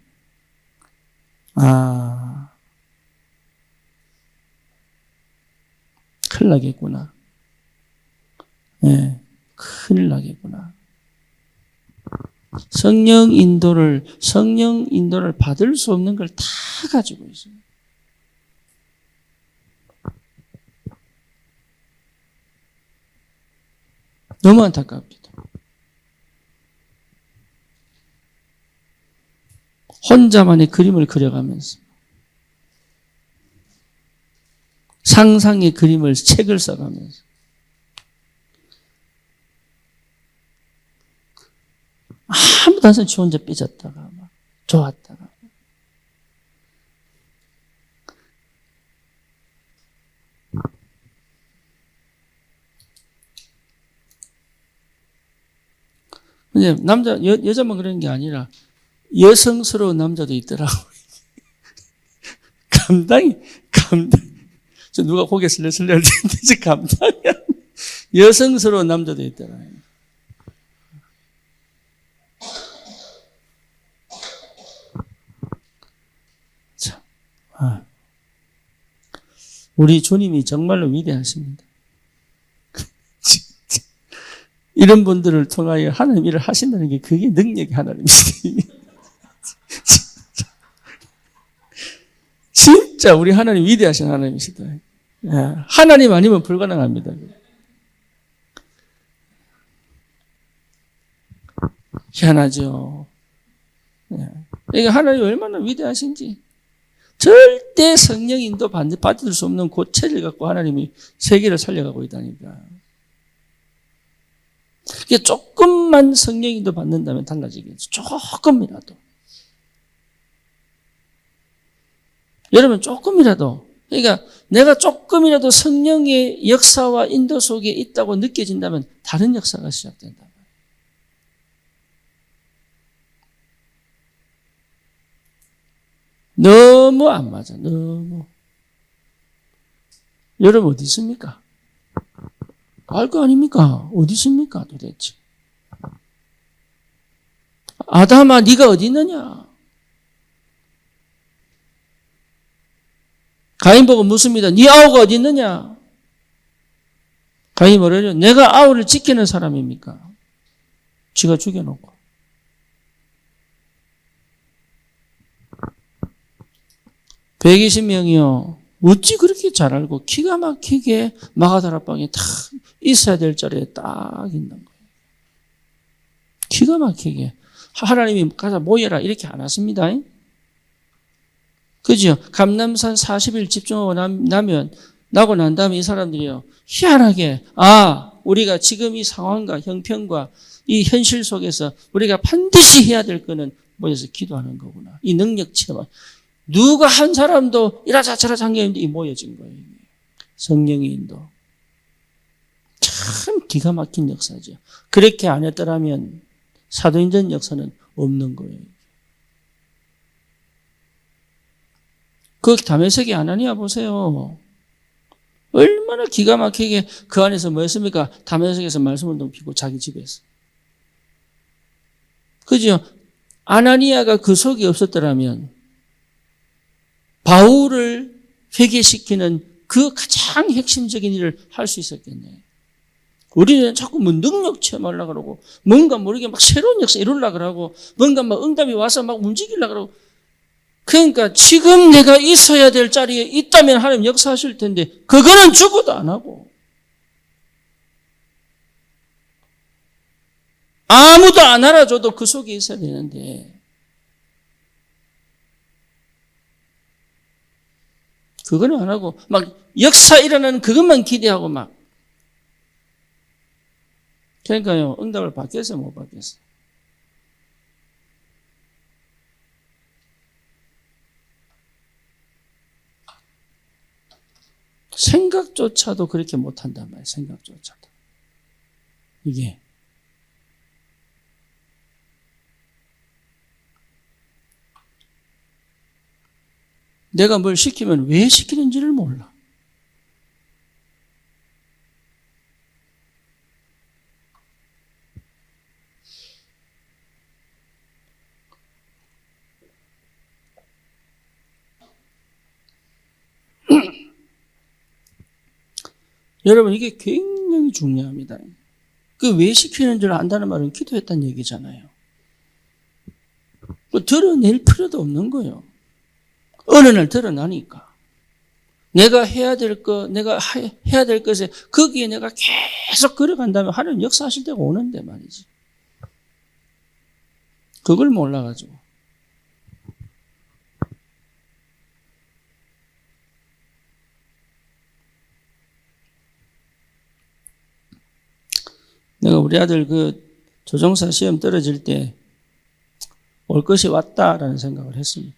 큰일 나겠구나. 큰일 나겠구나. 성령 인도를 받을 수 없는 걸 다 가지고 있어요. 너무 안타깝니다. 혼자만의 그림을 그려가면서 상상의 그림을 책을 써가면서 아무도 안 써도 지 혼자 삐졌다가 막 좋았다가 근데 여자만 그런 게 아니라 여성스러운 남자도 있더라고요. 저 누가 고개 슬슬 할 텐데, 감당이 안 돼. 여성스러운 남자도 있더라고요. 참, 우리 주님이 정말로 위대하십니다. 이런 분들을 통하여 하나님 일을 하신다는 게 그게 능력이 하나님이시죠. 진짜 우리 하나님 위대하신 하나님이시다. 하나님 아니면 불가능합니다. 희한하죠. 이게 하나님이 얼마나 위대하신지. 절대 성령 인도 받을 수 없는 고체를 갖고 하나님이 세계를 살려가고 있다니까. 이게 조금만 성령 인도 받는다면 달라지겠죠. 조금이라도. 여러분 조금이라도, 그러니까 내가 조금이라도 성령의 역사와 인도 속에 있다고 느껴진다면 다른 역사가 시작된다. 너무 안 맞아. 너무. 여러분 어디 있습니까? 알 거 아닙니까? 어디 있습니까 도대체? 아담아 네가 어디 있느냐? 가인 보고 묻습니다. 네 아우가 어디 있느냐? 가인이 뭐래요? 내가 아우를 지키는 사람입니까? 지가 죽여놓고. 120명이요. 어찌 그렇게 잘 알고 기가 막히게 마가다락방에 딱 있어야 될 자리에 딱 있는 거예요. 기가 막히게. 하나님이 가서 모여라 이렇게 안 하십니다. 그죠? 감람산 40일 집중하고 나고 난 다음에 이 사람들이요. 희한하게 우리가 지금 이 상황과 형편과 이 현실 속에서 우리가 반드시 해야 될 거는 모여서 기도하는 거구나. 이 능력 체험. 누가 한 사람도 이라자 저라자 한 게 없는데 모여진 거예요. 성령의 인도. 참 기가 막힌 역사죠. 그렇게 안 했더라면 사도행전 역사는 없는 거예요. 그 다메섹의 아나니아 보세요. 얼마나 기가 막히게 그 안에서 뭐 했습니까? 다메섹에서 말씀을 높이고 자기 집에서. 그죠? 아나니아가 그 속이 없었더라면 바울을 회개시키는 그 가장 핵심적인 일을 할 수 있었겠네. 우리는 자꾸 뭐 능력 체험하려고 그러고 뭔가 모르게 막 새로운 역사 이루려고 그러고 뭔가 막 응답이 와서 막 움직이려고 그러고 그러니까 지금 내가 있어야 될 자리에 있다면 하나님 역사하실 텐데 그거는 죽어도 안 하고 아무도 안 알아줘도 그 속에 있어야 되는데 그거는 안 하고 막 역사 일어나는 그것만 기대하고 막 그러니까요 응답을 받겠어요 못 받겠어요? 생각조차도 그렇게 못한단 말이에요. 생각조차도. 이게 내가 뭘 시키면 왜 시키는지를 몰라. 여러분 이게 굉장히 중요합니다. 그 왜 시키는 줄 안다는 말은 기도했다는 얘기잖아요. 드러낼 필요도 없는 거예요. 어느 날 드러나니까. 내가 해야 될 것, 내가 해야 될 것에 거기에 내가 계속 걸어간다면 하나님 역사하실 때가 오는데 말이지. 그걸 몰라가지고. 내가 우리 아들 그 조종사 시험 떨어질 때 올 것이 왔다라는 생각을 했습니다.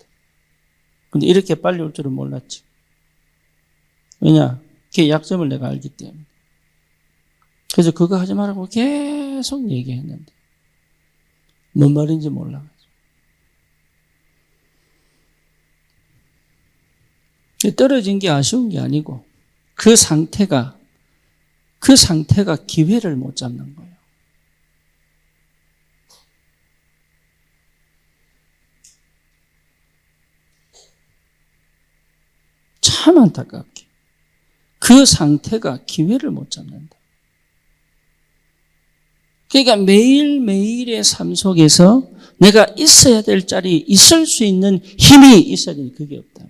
근데 이렇게 빨리 올 줄은 몰랐지. 왜냐? 걔 약점을 내가 알기 때문에. 그래서 그거 하지 말라고 계속 얘기했는데 뭔 말인지 몰라가지고. 떨어진 게 아쉬운 게 아니고 그 상태가 기회를 못 잡는 거예요. 참 안타깝게. 그 상태가 기회를 못 잡는다. 그러니까 매일매일의 삶 속에서 내가 있어야 될 자리에 있을 수 있는 힘이 있어야 되는 그게 없다.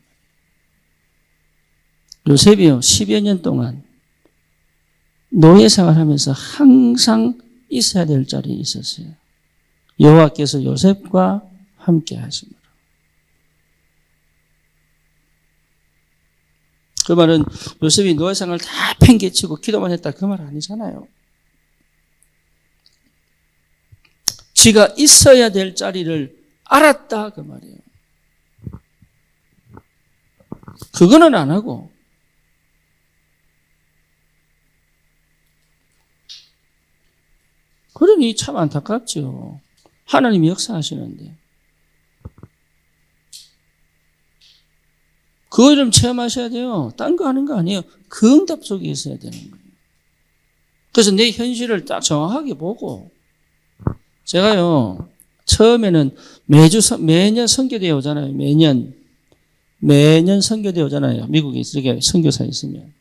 요셉이요, 10여 년 동안 노예 생활하면서 항상 있어야 될 자리에 있었어요. 여호와께서 요셉과 함께 하심으로. 그 말은 요셉이 노예 생활 다 팽개치고 기도만 했다 그 말 아니잖아요. 지가 있어야 될 자리를 알았다 그 말이에요. 그거는 안 하고. 그러니 참 안타깝죠. 하나님이 역사하시는데. 그거 좀 체험하셔야 돼요. 딴 거 하는 거 아니에요. 그 응답 속에 있어야 되는 거예요. 그래서 내 현실을 딱 정확하게 보고, 제가요, 처음에는 매년 선교대회 오잖아요. 매년 선교대회 오잖아요. 미국에 이렇게 선교사 있으면.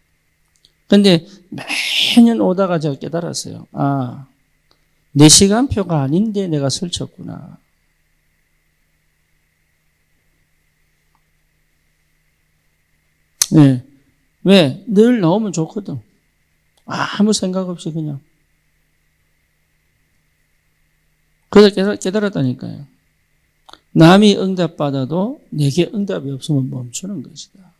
근데 매년 오다가 제가 깨달았어요. 아, 내 시간표가 아닌데 내가 설쳤구나. 네. 왜? 늘 나오면 좋거든. 아무 생각 없이 그냥. 그래서 깨달았다니까요. 남이 응답받아도 내게 응답이 없으면 멈추는 것이다.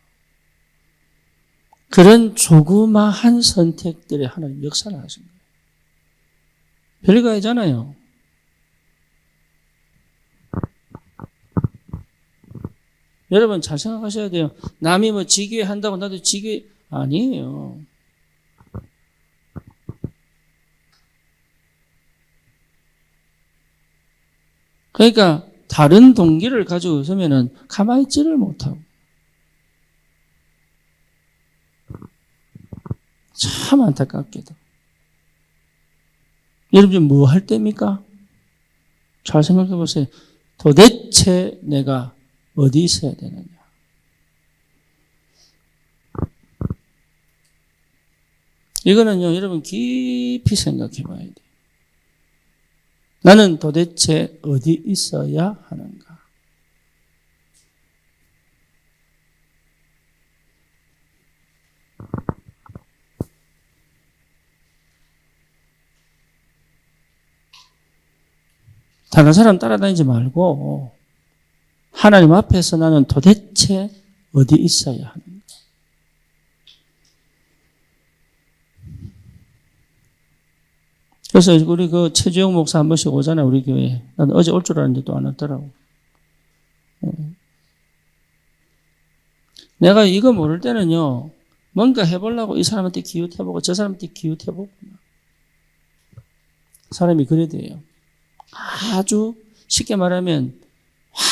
그런 조그마한 선택들에 하나님 역사를 하신 거예요. 별거 아니잖아요. 여러분 잘 생각하셔야 돼요. 남이 뭐 지교회 한다고 나도 지교회 아니에요. 그러니까 다른 동기를 가지고 있으면은 가만히 있지를 못하고. 참 안타깝게도. 여러분 지금 뭐 할 때입니까? 잘 생각해 보세요. 도대체 내가 어디 있어야 되느냐? 이거는요, 여러분 깊이 생각해 봐야 돼요. 나는 도대체 어디 있어야 하는가? 다른 사람 따라다니지 말고 하나님 앞에서 나는 도대체 어디 있어야 하는가? 그래서 우리 그 최주영 목사 한 번씩 오잖아요, 우리 교회에. 나는 어제 올 줄 알았는데 또 안 왔더라고. 내가 이거 모를 때는요, 뭔가 해보려고 이 사람한테 기웃해보고 저 사람한테 기웃해보고. 사람이 그래야 돼요. 아주 쉽게 말하면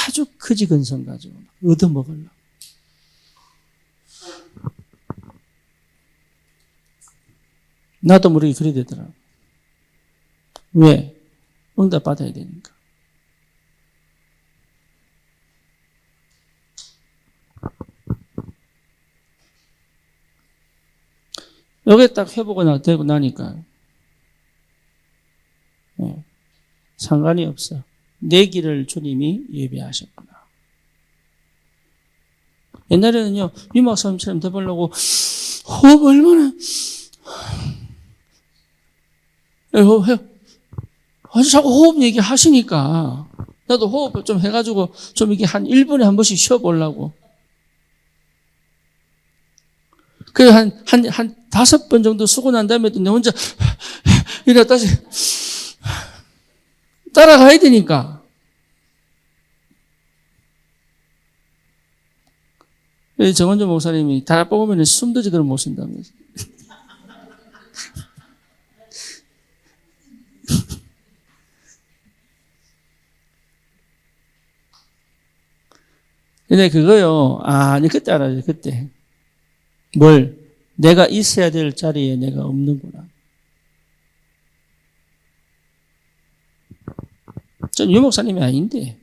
아주 거지근성 가지고 얻어먹으려고. 나도 모르게 그래야 되더라고. 왜? 응답 받아야 되니까. 여기에 딱 해보고 되고 나니까 상관이 없어. 내 길을 주님이 예비하셨구나. 옛날에는요, 유 목사님처럼 돼보려고 호흡 얼마나 아주 자꾸 호흡 얘기 하시니까 나도 호흡 좀 해가지고 좀 이게 한 1분에 한 번씩 쉬어보려고. 그래, 한 5번 정도 쓰고 난 다음에 또 내 혼자 이러다 다시 따라가야 되니까. 정원조 목사님이 다 뽑으면 숨도 제대로 못 쉰다면서. 근데 그거요, 아니, 그때 알아요, 그때. 뭘? 내가 있어야 될 자리에 내가 없는구나. 전 유 목사님이 아닌데.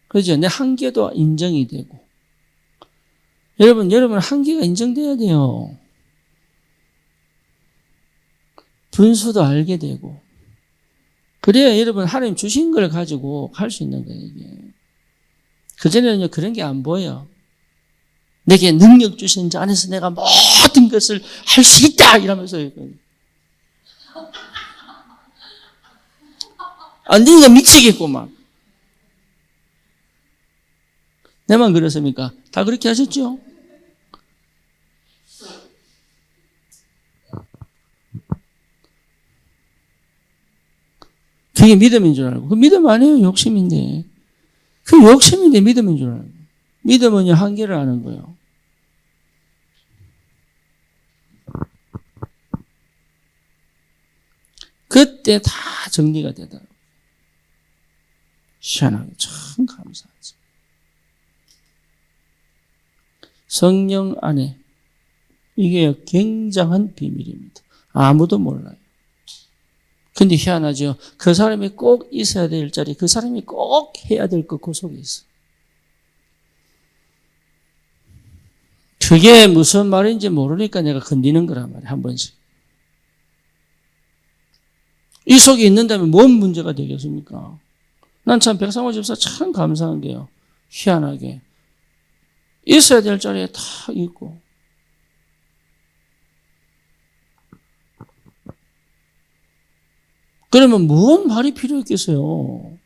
그죠? 내 한계도 인정이 되고. 여러분 한계가 인정돼야 돼요. 분수도 알게 되고. 그래야 여러분 하나님 주신 걸 가지고 할 수 있는 거예요, 이게. 그전에는요, 그런 게 안 보여. 내게 능력 주신 자 안에서 내가 모든 것을 할 수 있다! 이러면서. 안 되니까 미치겠구만. 내만 그렇습니까? 다 그렇게 하셨죠? 그게 믿음인 줄 알고. 그 믿음 아니에요, 욕심인데. 그 욕심인데 믿음인 줄 알고. 믿음은 한계를 아는 거예요. 그때 다 정리가 되더라고요. 희한하게 참 감사하지. 성령 안에 이게 굉장한 비밀입니다. 아무도 몰라요. 근데 희한하죠. 그 사람이 꼭 있어야 될 자리, 그 사람이 꼭 해야 될 것 그 속에 있어. 그게 무슨 말인지 모르니까 내가 건드리는 거란 말이야, 한 번씩. 이 속에 있는다면 뭔 문제가 되겠습니까? 난 참 백상호 집사 참 감사한 게요. 희한하게. 있어야 될 자리에 다 있고. 그러면 뭔 말이 필요했겠어요?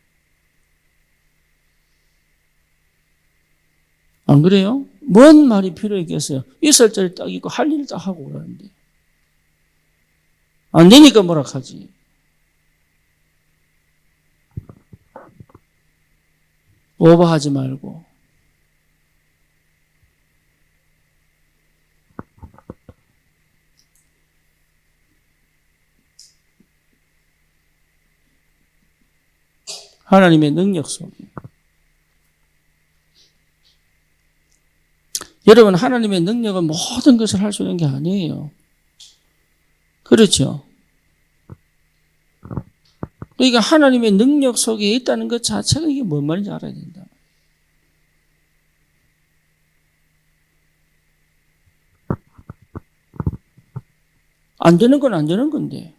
안 그래요? 뭔 말이 필요했겠어요? 있을 자리 딱 있고 할 일 딱 하고 그러는데. 안 되니까 뭐라 하지. 오버하지 말고. 하나님의 능력 속에. 여러분, 하나님의 능력은 모든 것을 할 수 있는 게 아니에요. 그렇죠? 그러니까 하나님의 능력 속에 있다는 것 자체가 이게 뭔 말인지 알아야 된다. 안 되는 건 안 되는 건데.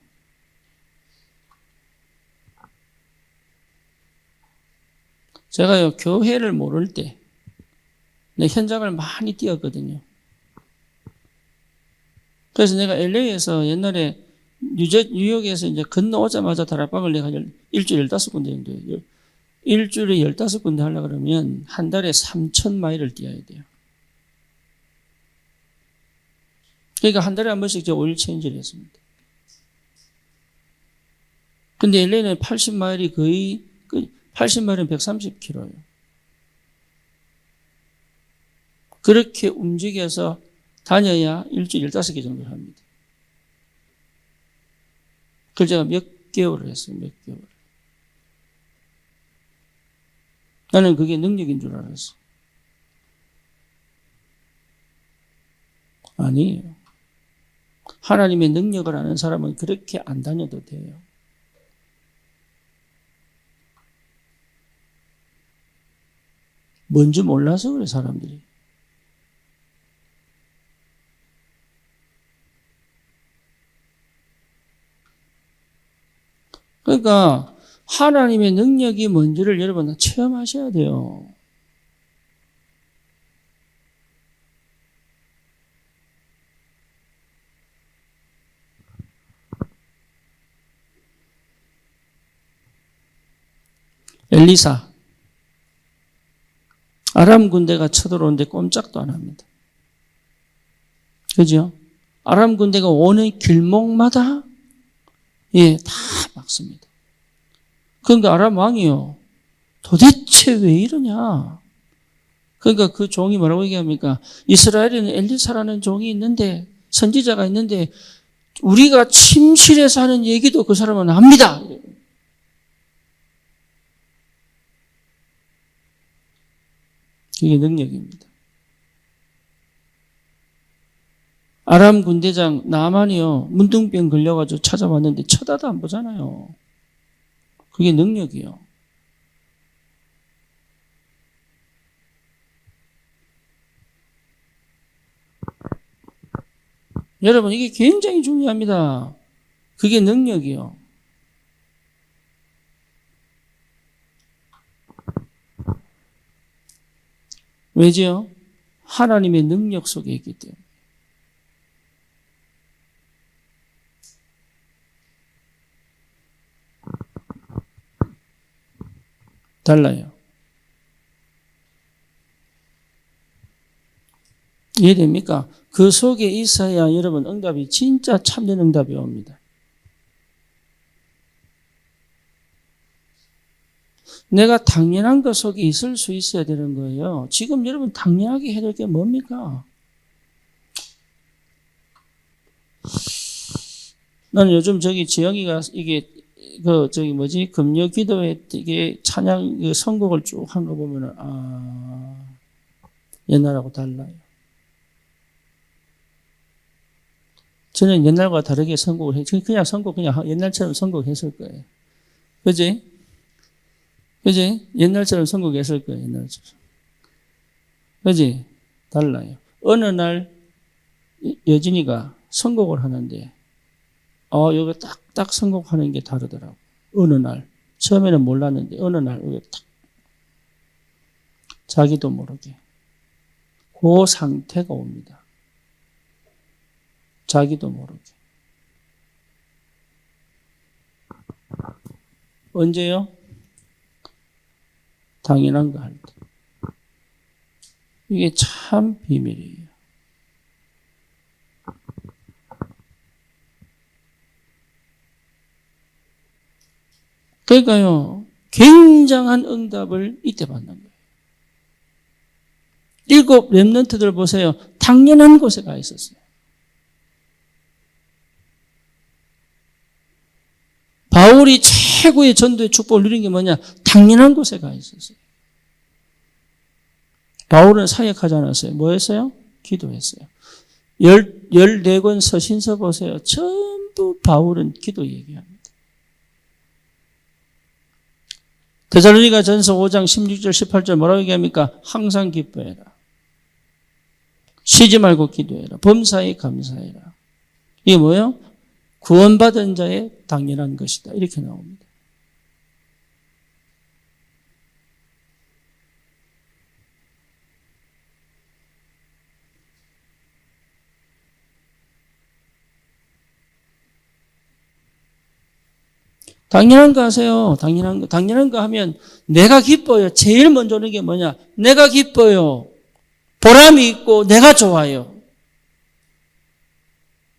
제가요, 교회를 모를 때, 내 현장을 많이 뛰었거든요. 그래서 내가 LA에서 옛날에 뉴욕에서 이제 건너오자마자 다락방을 내가 일주일에 15군데 정도, 일주일에 15군데 하려고 그러면 한 달에 3,000마일을 뛰어야 돼요. 그러니까 한 달에 한 번씩 저 오일 체인지를 했습니다. 근데 LA는 80마일이 거의, 80마일은 130km예요. 그렇게 움직여서 다녀야 일주일 15개 정도를 합니다. 그걸 제가 몇 개월을 했어요, 몇 개월. 나는 그게 능력인 줄 알았어. 아니에요. 하나님의 능력을 아는 사람은 그렇게 안 다녀도 돼요. 뭔지 몰라서 그래, 사람들이. 그러니까 하나님의 능력이 뭔지를 여러분 체험하셔야 돼요. 엘리사, 아람 군대가 쳐들어오는데 꼼짝도 안 합니다. 그죠? 아람 군대가 오는 길목마다 다 막습니다. 그러니까 아람 왕이요, 도대체 왜 이러냐? 그러니까 그 종이 뭐라고 얘기합니까? 이스라엘에는 엘리사라는 종이 있는데, 선지자가 있는데 우리가 침실에서 하는 얘기도 그 사람은 압니다. 이게 능력입니다. 아람 군대장 나만이요, 문둥병 걸려가지고 찾아왔는데 쳐다도 안 보잖아요. 그게 능력이요. 여러분, 이게 굉장히 중요합니다. 그게 능력이요. 왜죠? 하나님의 능력 속에 있기 때문에. 달라요. 이해됩니까? 그 속에 있어야 여러분 응답이 진짜 참된 응답이 옵니다. 내가 당연한 것 속에 있을 수 있어야 되는 거예요. 지금 여러분 당연하게 해야 될 게 뭡니까? 나는 요즘 지영이가 이게 금요 기도회 이게 찬양 선곡을 쭉 한 거 보면은 옛날하고 달라요. 저는 옛날과 다르게 선곡을 해. 그냥 옛날처럼 선곡했을 거예요. 그지? 옛날처럼 선곡했을 거예요. 옛날처럼. 그지? 달라요. 어느 날 여진이가 선곡을 하는데 여기 딱 선곡하는 게 다르더라고. 어느 날. 처음에는 몰랐는데 어느 날 여기 딱 자기도 모르게 그 상태가 옵니다. 자기도 모르게. 언제요? 당연한 거 할 때. 이게 참 비밀이에요. 그러니까요, 굉장한 응답을 이때 받는 거예요. 7 렘넌트들 보세요. 당연한 곳에 가 있었어요. 바울이 최고의 전도의 축복을 누린 게 뭐냐? 당연한 곳에 가 있었어요. 바울은 사역하지 않았어요. 뭐 했어요? 기도했어요. 14권 서신서 보세요. 전부 바울은 기도 얘기합니다. 데살로니가 전서 5장 16절 18절 뭐라고 얘기합니까? 항상 기뻐해라. 쉬지 말고 기도해라. 범사에 감사해라. 이게 뭐예요? 구원받은 자의 당연한 것이다. 이렇게 나옵니다. 당연한 거 하세요. 당연한 거. 당연한 거 하면 내가 기뻐요. 제일 먼저 오는 게 뭐냐? 내가 기뻐요. 보람이 있고 내가 좋아요.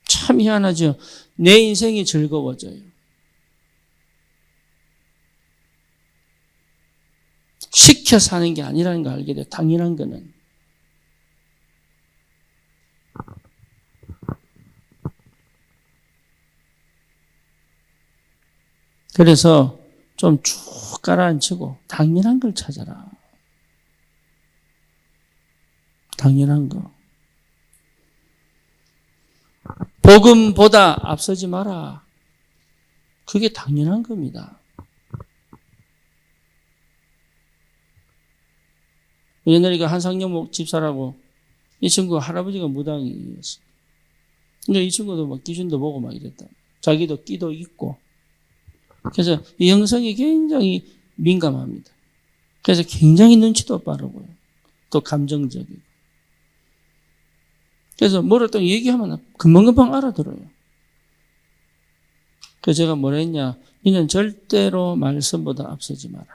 참 희한하죠. 내 인생이 즐거워져요. 시켜 사는 게 아니라는 걸 알게 돼요. 당연한 거는. 그래서 좀 쭉 가라앉히고 당연한 걸 찾아라. 당연한 거. 복음보다 앞서지 마라. 그게 당연한 겁니다. 옛날에 한상영 집사라고 이 친구 할아버지가 무당이었어요. 근데 이 친구도 막 기준도 보고 막 이랬다. 자기도 끼도 있고. 그래서 이 영성이 굉장히 민감합니다. 그래서 굉장히 눈치도 빠르고요. 또 감정적이고. 그래서 뭐를 또 얘기하면 금방금방 알아들어요. 그래서 제가 뭐라 했냐. 이는 절대로 말씀보다 앞서지 마라.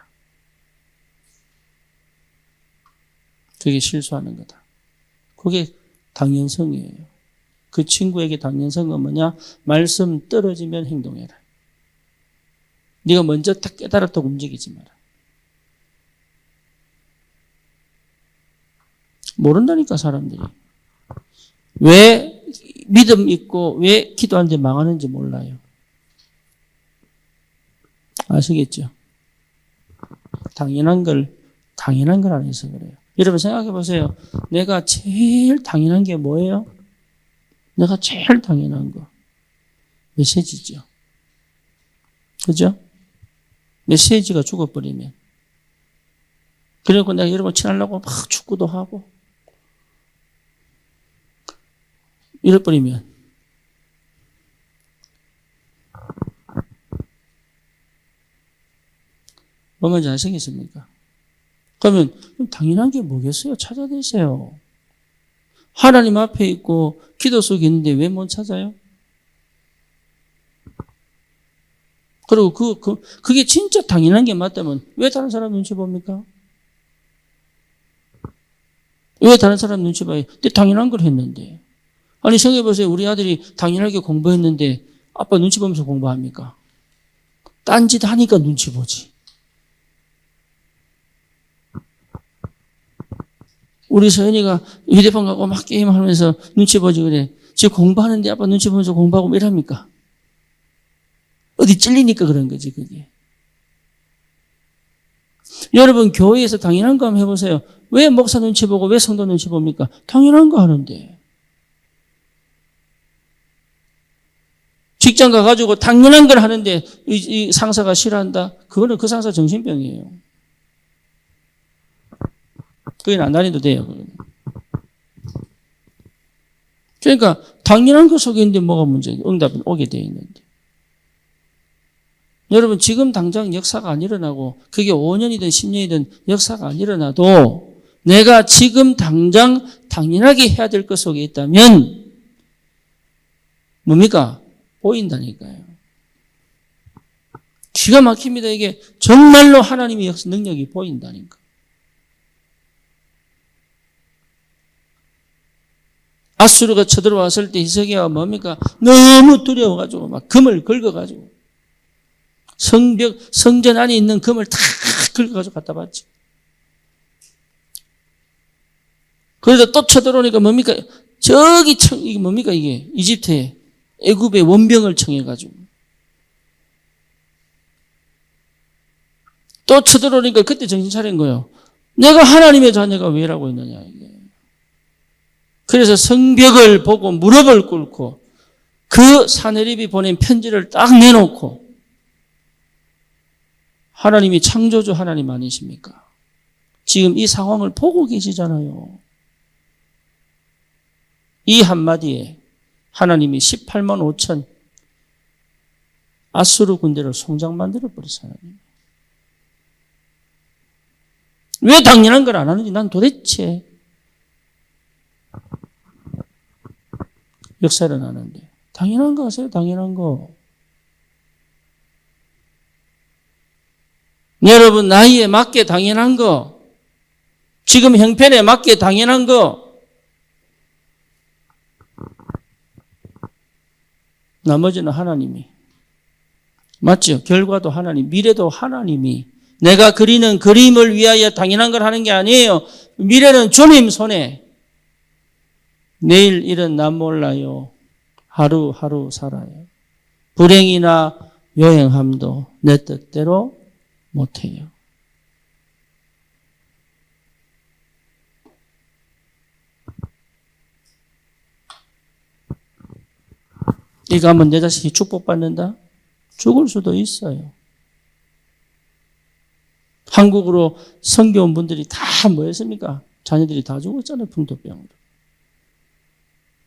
그게 실수하는 거다. 그게 당연성이에요. 그 친구에게 당연성은 뭐냐? 말씀 떨어지면 행동해라. 네가 먼저 딱 깨달았다고 움직이지 마라. 모른다니까 사람들이. 왜 믿음 있고 왜 기도하는데 망하는지 몰라요. 아시겠죠? 당연한 걸 안 해서 그래요. 여러분 생각해 보세요. 내가 제일 당연한 게 뭐예요? 내가 제일 당연한 거. 메시지죠. 그죠? 메시지가 죽어버리면. 그리고 내가 여러분 친하려고 막 축구도 하고 이래버리면 뭐만 잘생겼습니까? 그러면 당연한 게 뭐겠어요? 찾아내세요. 하나님 앞에 있고 기도 속에 있는데 왜 못 찾아요? 그리고 그게 진짜 당연한 게 맞다면 왜 다른 사람 눈치 봅니까? 왜 다른 사람 눈치 봐요? 근데 당연한 걸 했는데. 아니 생각해보세요. 우리 아들이 당연하게 공부했는데 아빠 눈치 보면서 공부합니까? 딴짓 하니까 눈치 보지. 우리 서연이가 휴대폰 갖고 막 게임하면서 눈치 보지 그래. 지금 공부하는데 아빠 눈치 보면서 공부하고 뭐 이랍니까? 어디 찔리니까 그런 거지, 그게. 여러분, 교회에서 당연한 거 한번 해보세요. 왜 목사 눈치 보고 왜 성도 눈치 봅니까? 당연한 거 하는데. 직장 가가지고 당연한 걸 하는데 이 상사가 싫어한다? 그거는 그 상사 정신병이에요. 그게 안 다녀도 돼요. 그러니까 당연한 거 속에 있는데 뭐가 문제예요? 응답은 오게 되어 있는데. 여러분 지금 당장 역사가 안 일어나고 그게 5년이든 10년이든 역사가 안 일어나도 내가 지금 당장 당연하게 해야 될 것 속에 있다면 뭡니까? 보인다니까요. 기가 막힙니다. 이게 정말로 하나님의 능력이 보인다니까. 아수르가 쳐들어왔을 때 히스기야가 뭡니까? 너무 두려워가지고 막 금을 긁어가지고 성전 안에 있는 금을 다 긁어가지고 갖다 봤지. 그러다 또 쳐들어오니까 뭡니까? 저기 이게 뭡니까 이게? 이집트에 애굽의 원병을 청해가지고 또 쳐들어오니까 그때 정신 차린 거예요. 내가 하나님의 자녀가 왜라고 했느냐 이게. 그래서 성벽을 보고 무릎을 꿇고 그 사내립이 보낸 편지를 딱 내놓고 하나님이 창조주 하나님 아니십니까? 지금 이 상황을 보고 계시잖아요. 이 한마디에 하나님이 18만 5천 아수르 군대를 송장 만들어버렸어요. 왜 당연한 걸 안 하는지 난 도대체 역사를 하는데 당연한 거 하세요. 당연한 거. 여러분 나이에 맞게 당연한 거, 지금 형편에 맞게 당연한 거, 나머지는 하나님이. 맞죠? 결과도 하나님, 미래도 하나님이. 내가 그리는 그림을 위하여 당연한 걸 하는 게 아니에요. 미래는 주님 손에. 내일 일은 난 몰라요. 하루하루 살아요. 불행이나 요행함도 내 뜻대로 못해요. 이거 하면 내 자식이 축복받는다? 죽을 수도 있어요. 한국으로 선교 온 분들이 다 뭐였습니까? 자녀들이 다 죽었잖아요. 풍토병으로.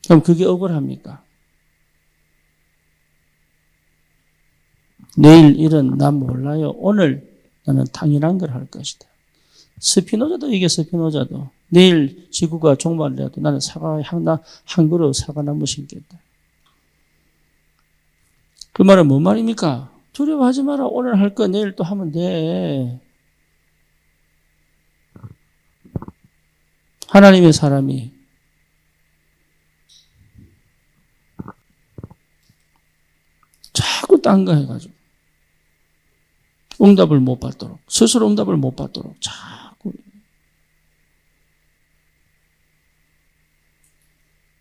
그럼 그게 억울합니까? 내일 일은 난 몰라요. 오늘 나는 당연한 걸 할 것이다. 스피노자도 이게 스피노자도 내일 지구가 종말을 해도 나는 한 그릇 사과나무 심겠다. 그 말은 뭔 말입니까? 두려워하지 마라. 오늘 할 거 내일 또 하면 돼. 하나님의 사람이 자꾸 딴 거 해가지고 응답을 못 받도록, 스스로 응답을 못 받도록 자꾸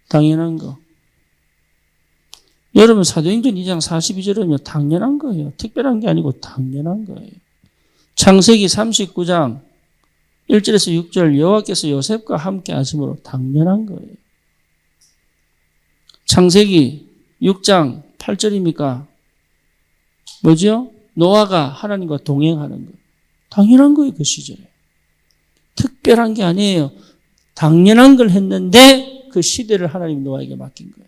당연한 거. 여러분 사도행전 2장 42절은요 당연한 거예요. 특별한 게 아니고 당연한 거예요. 창세기 39장 1절에서 6절 여호와께서 요셉과 함께 하심으로 당연한 거예요. 창세기 6장 8절입니까? 뭐죠? 노아가 하나님과 동행하는 거. 당연한 거예요, 그 시절에. 특별한 게 아니에요. 당연한 걸 했는데 그 시대를 하나님 노아에게 맡긴 거예요.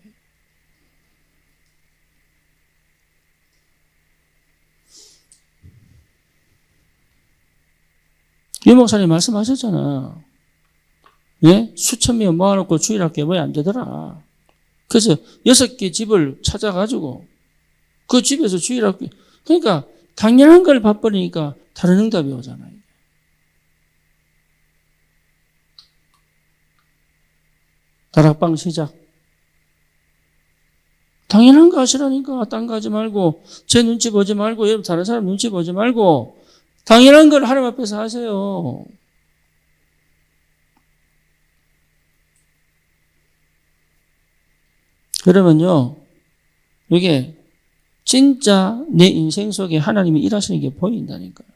유 목사님 말씀하셨잖아. 예? 수천 명 모아놓고 주일학교 왜 안 되더라. 그래서 6개 집을 찾아가지고 그 집에서 주일학교. 그러니까 당연한 걸 봐버리니까 다른 응답이 오잖아요. 다락방 시작. 당연한 거 하시라니까. 딴 거 하지 말고 제 눈치 보지 말고 여러분 다른 사람 눈치 보지 말고 당연한 걸 하나님 앞에서 하세요. 그러면요, 이게 진짜 내 인생 속에 하나님이 일하시는 게 보인다니까요.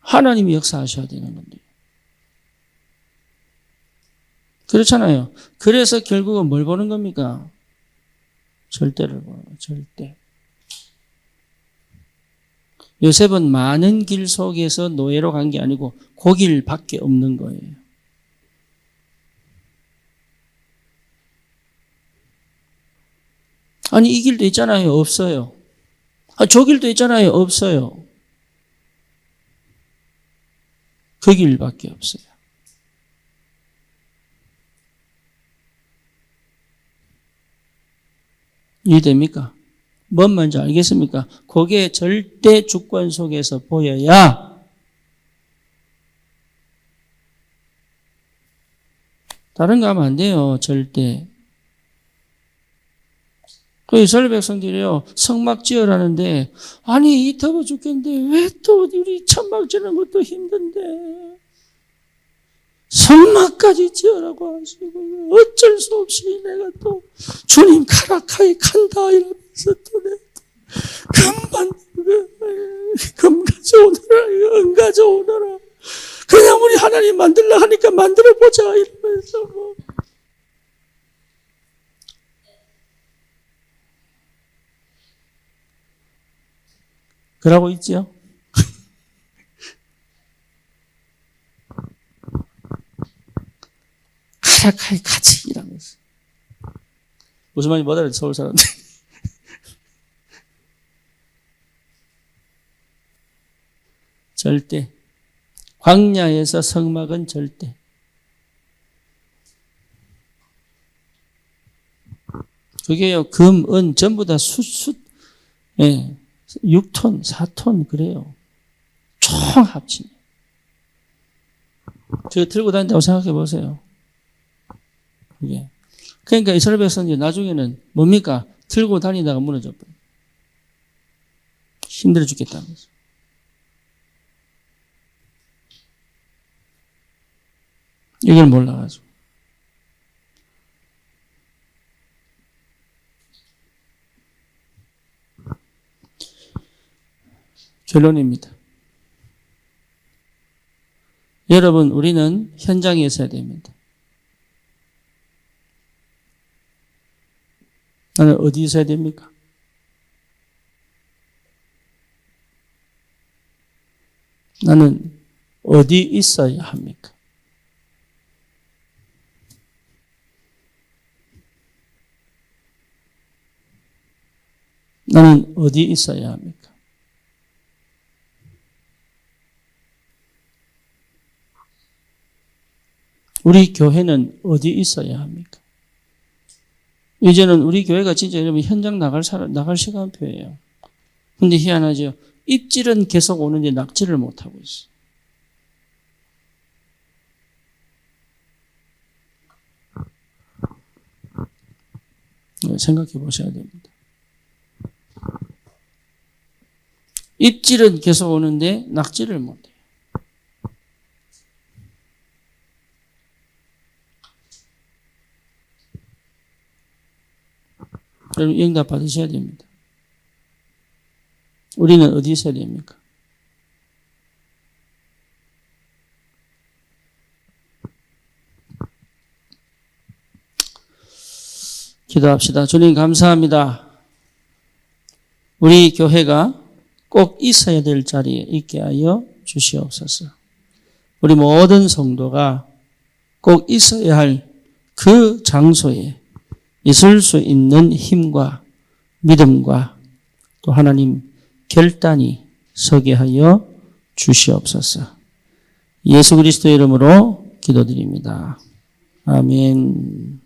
하나님이 역사하셔야 되는 건데. 그렇잖아요. 그래서 결국은 뭘 보는 겁니까? 절대를 보는 거예요. 절대. 요셉은 많은 길 속에서 노예로 간 게 아니고 그 길밖에 없는 거예요. 아니, 이 길도 있잖아요. 없어요. 저 길도 있잖아요. 없어요. 그 길밖에 없어요. 이해됩니까? 뭔 말인지 알겠습니까? 그게 절대 주권 속에서 보여야 다른 거 하면 안 돼요. 절대. 그 이스라엘 백성들이요, 성막 지으라는데, 아니, 이 더워 죽겠는데, 왜 또 우리 천막 지는 것도 힘든데, 성막까지 지으라고 하시고, 어쩔 수 없이 내가 또, 주님 카라카이 간다, 이러면서 또 내가 금 가져오너라, 은 가져오너라. 그냥 우리 하나님 만들라 하니까 만들어보자, 이러면서 뭐. 그러고 있지요. 카라카이 가지 이러면서. 무슨 말인지 못 알아요, 서울 사람들. 절대. 광야에서 성막은 절대. 그게요, 금, 은 전부 다 예. 6톤, 4톤 그래요. 총 합치면. 저거 들고 다닌다고 생각해 보세요. 그게. 그러니까 이스라엘 백성들이 나중에는 뭡니까? 들고 다니다가 무너져 버려요. 힘들어 죽겠다면서. 이걸 몰라가지고. 결론입니다. 여러분, 우리는 현장에 있어야 됩니다. 나는 어디 있어야 됩니까? 나는 어디 있어야 합니까? 나는 어디 있어야 합니까? 우리 교회는 어디 있어야 합니까? 이제는 우리 교회가 진짜 여러분 현장 나갈 시간표예요. 근데 희한하죠. 입질은 계속 오는데 낙지를 못하고 있어. 생각해 보셔야 됩니다. 입질은 계속 오는데 낙지를 못해요. 여러분 응답 받으셔야 됩니다. 우리는 어디 있어야 됩니까? 기도합시다. 주님 감사합니다. 우리 교회가 꼭 있어야 될 자리에 있게 하여 주시옵소서. 우리 모든 성도가 꼭 있어야 할 그 장소에 있을 수 있는 힘과 믿음과 또 하나님 결단이 서게 하여 주시옵소서. 예수 그리스도의 이름으로 기도드립니다. 아멘.